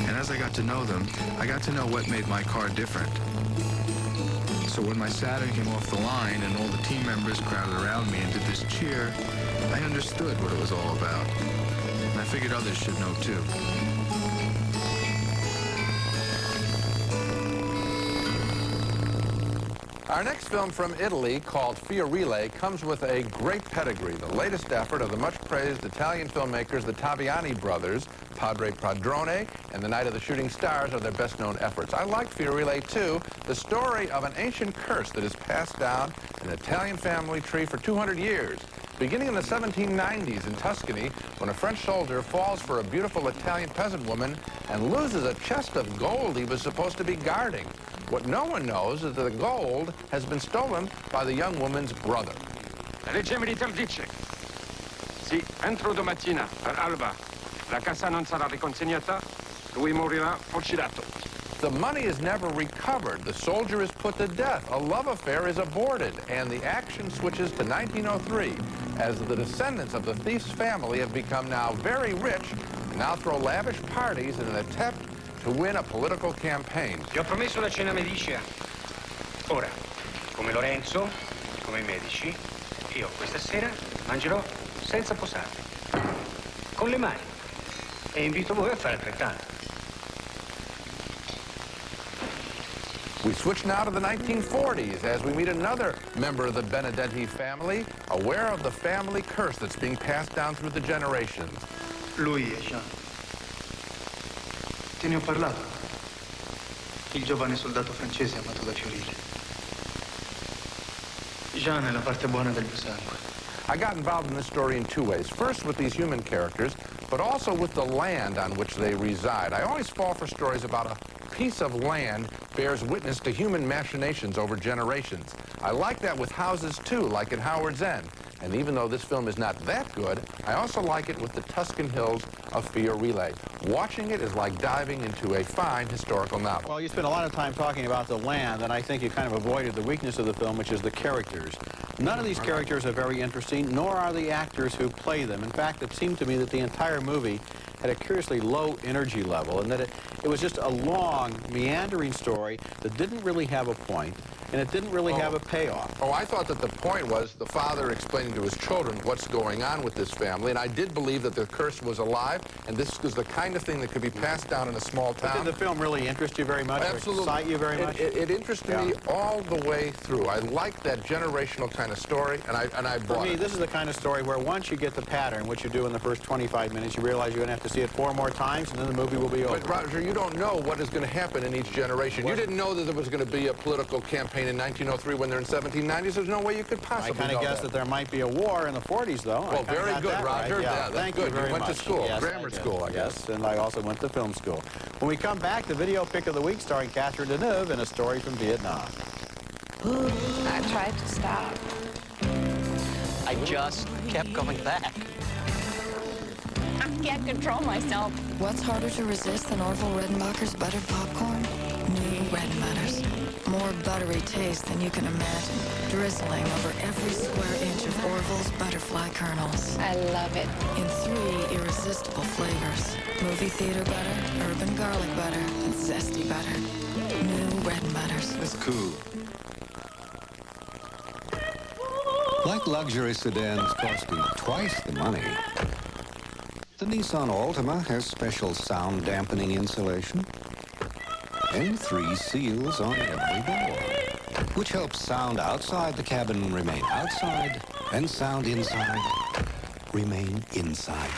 And as I got to know them, I got to know what made my car different. So when my Saturn came off the line and all the team members crowded around me and did this cheer, I understood what it was all about. And I figured others should know too.
Our next film from Italy, called Fiorile, comes with a great pedigree, the latest effort of the much-praised Italian filmmakers, the Taviani brothers. Padre Padrone and The Night of the Shooting Stars are their best-known efforts. I like Fiorile, too, the story of an ancient curse that is passed down in an Italian family tree for 200 years. Beginning in the 1790s in Tuscany, when a French soldier falls for a beautiful Italian peasant woman and loses a chest of gold he was supposed to be guarding. What no one knows is that the gold has been stolen by the young woman's brother.
La legge militare dice, se entro domattina per alba la casa non sarà riconsegnata, lui morirà fucilato.
The money is never recovered. The soldier is put to death. A love affair is aborted, and the action switches to 1903 as the descendants of the thief's family have become now very rich and now throw lavish parties in an attempt to win a political campaign.
Ti ho promesso la cena medicea. Ora, come Lorenzo, come i medici, io questa sera mangerò senza posare, con le mani, e invito voi a fare altrettanto.
We switch now to the 1940s as we meet another member of the Benedetti family, aware of the family curse that's being passed down through the generations.
Lui è Jean. Te ne ho parlato. Il giovane soldato francese amato da Fiorile. Jean è la parte buona del mio sangue.
I got involved in this story in two ways. First, with these human characters, but also with the land on which they reside. I always fall for stories about a piece of land bears witness to human machinations over generations. I like that with houses, too, like at Howard's End. And even though this film is not that good, I also like it with the Tuscan hills of Fiorile. Watching it is like diving into a fine historical novel.
Well, you spent a lot of time talking about the land, and I think you kind of avoided the weakness of the film, which is the characters. None of these characters are very interesting, nor are the actors who play them. In fact, it seemed to me that the entire movie had a curiously low energy level, and that it was just a long, meandering story that didn't really have a point, and it didn't really have a payoff.
Oh, I thought that the point was the father explaining to his children what's going on with this family, and I did believe that the curse was alive, and this was the kind of thing that could be passed down in a small town.
But did the film really interest you very much?
Absolutely.
Or excite you very much?
It interested me all the way through. I liked that generational kind of story, and I bought
For me,
it.
this is the kind of story where once you get the pattern, what you do in the first 25 minutes, you realize you're going to have to see it 4 more times, and then the movie will be over.
But, Roger, you don't know what is going to happen in each generation. You didn't know that there was going to be a political campaign in 1903 when they're in 1790s. There's no way you could possibly know
I kind of guessed that there might be a war in the 40s, though.
Well, very good, Roger.
Right.
Yeah,
thank
good.
you very
You went
much.
to school,
Yes,
grammar school, I guess.
Yes, and I also went to film school. When we come back, the video pick of the week starring Catherine Deneuve in A Story from Vietnam.
I tried to stop.
I just kept going back.
I can't control myself.
What's harder to resist than Orville Redenbacher's buttered popcorn? New Redenbacher's. More buttery taste than you can imagine, drizzling over every square inch of Orville's butterfly kernels.
I love it.
In 3 irresistible flavors. Movie theater butter, urban garlic butter, and zesty butter. New Redenbacher's.
That's cool. Like luxury sedans costing twice the money, the Nissan Altima has special sound dampening insulation and 3 seals on every door, which helps sound outside the cabin remain outside and sound inside remain inside.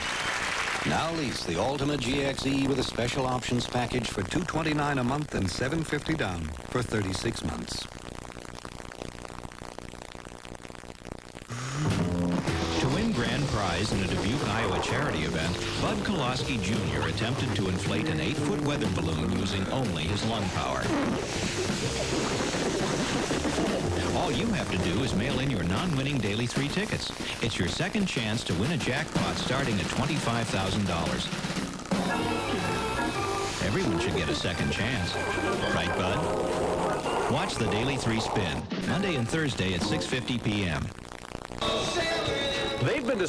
Now lease the Altima GXE with a special options package for $229 a month and $750 down for 36 months.
To win grand prize in a Dubuque, Iowa charity event, Bud Koloski Jr. attempted to inflate an 8-foot weather balloon using only his lung power. All you have to do is mail in your non-winning Daily 3 tickets. It's your second chance to win a jackpot starting at $25,000. Everyone should get a second chance. Right, Bud? Watch the Daily 3 spin, Monday and Thursday at 6:50 p.m.
They've been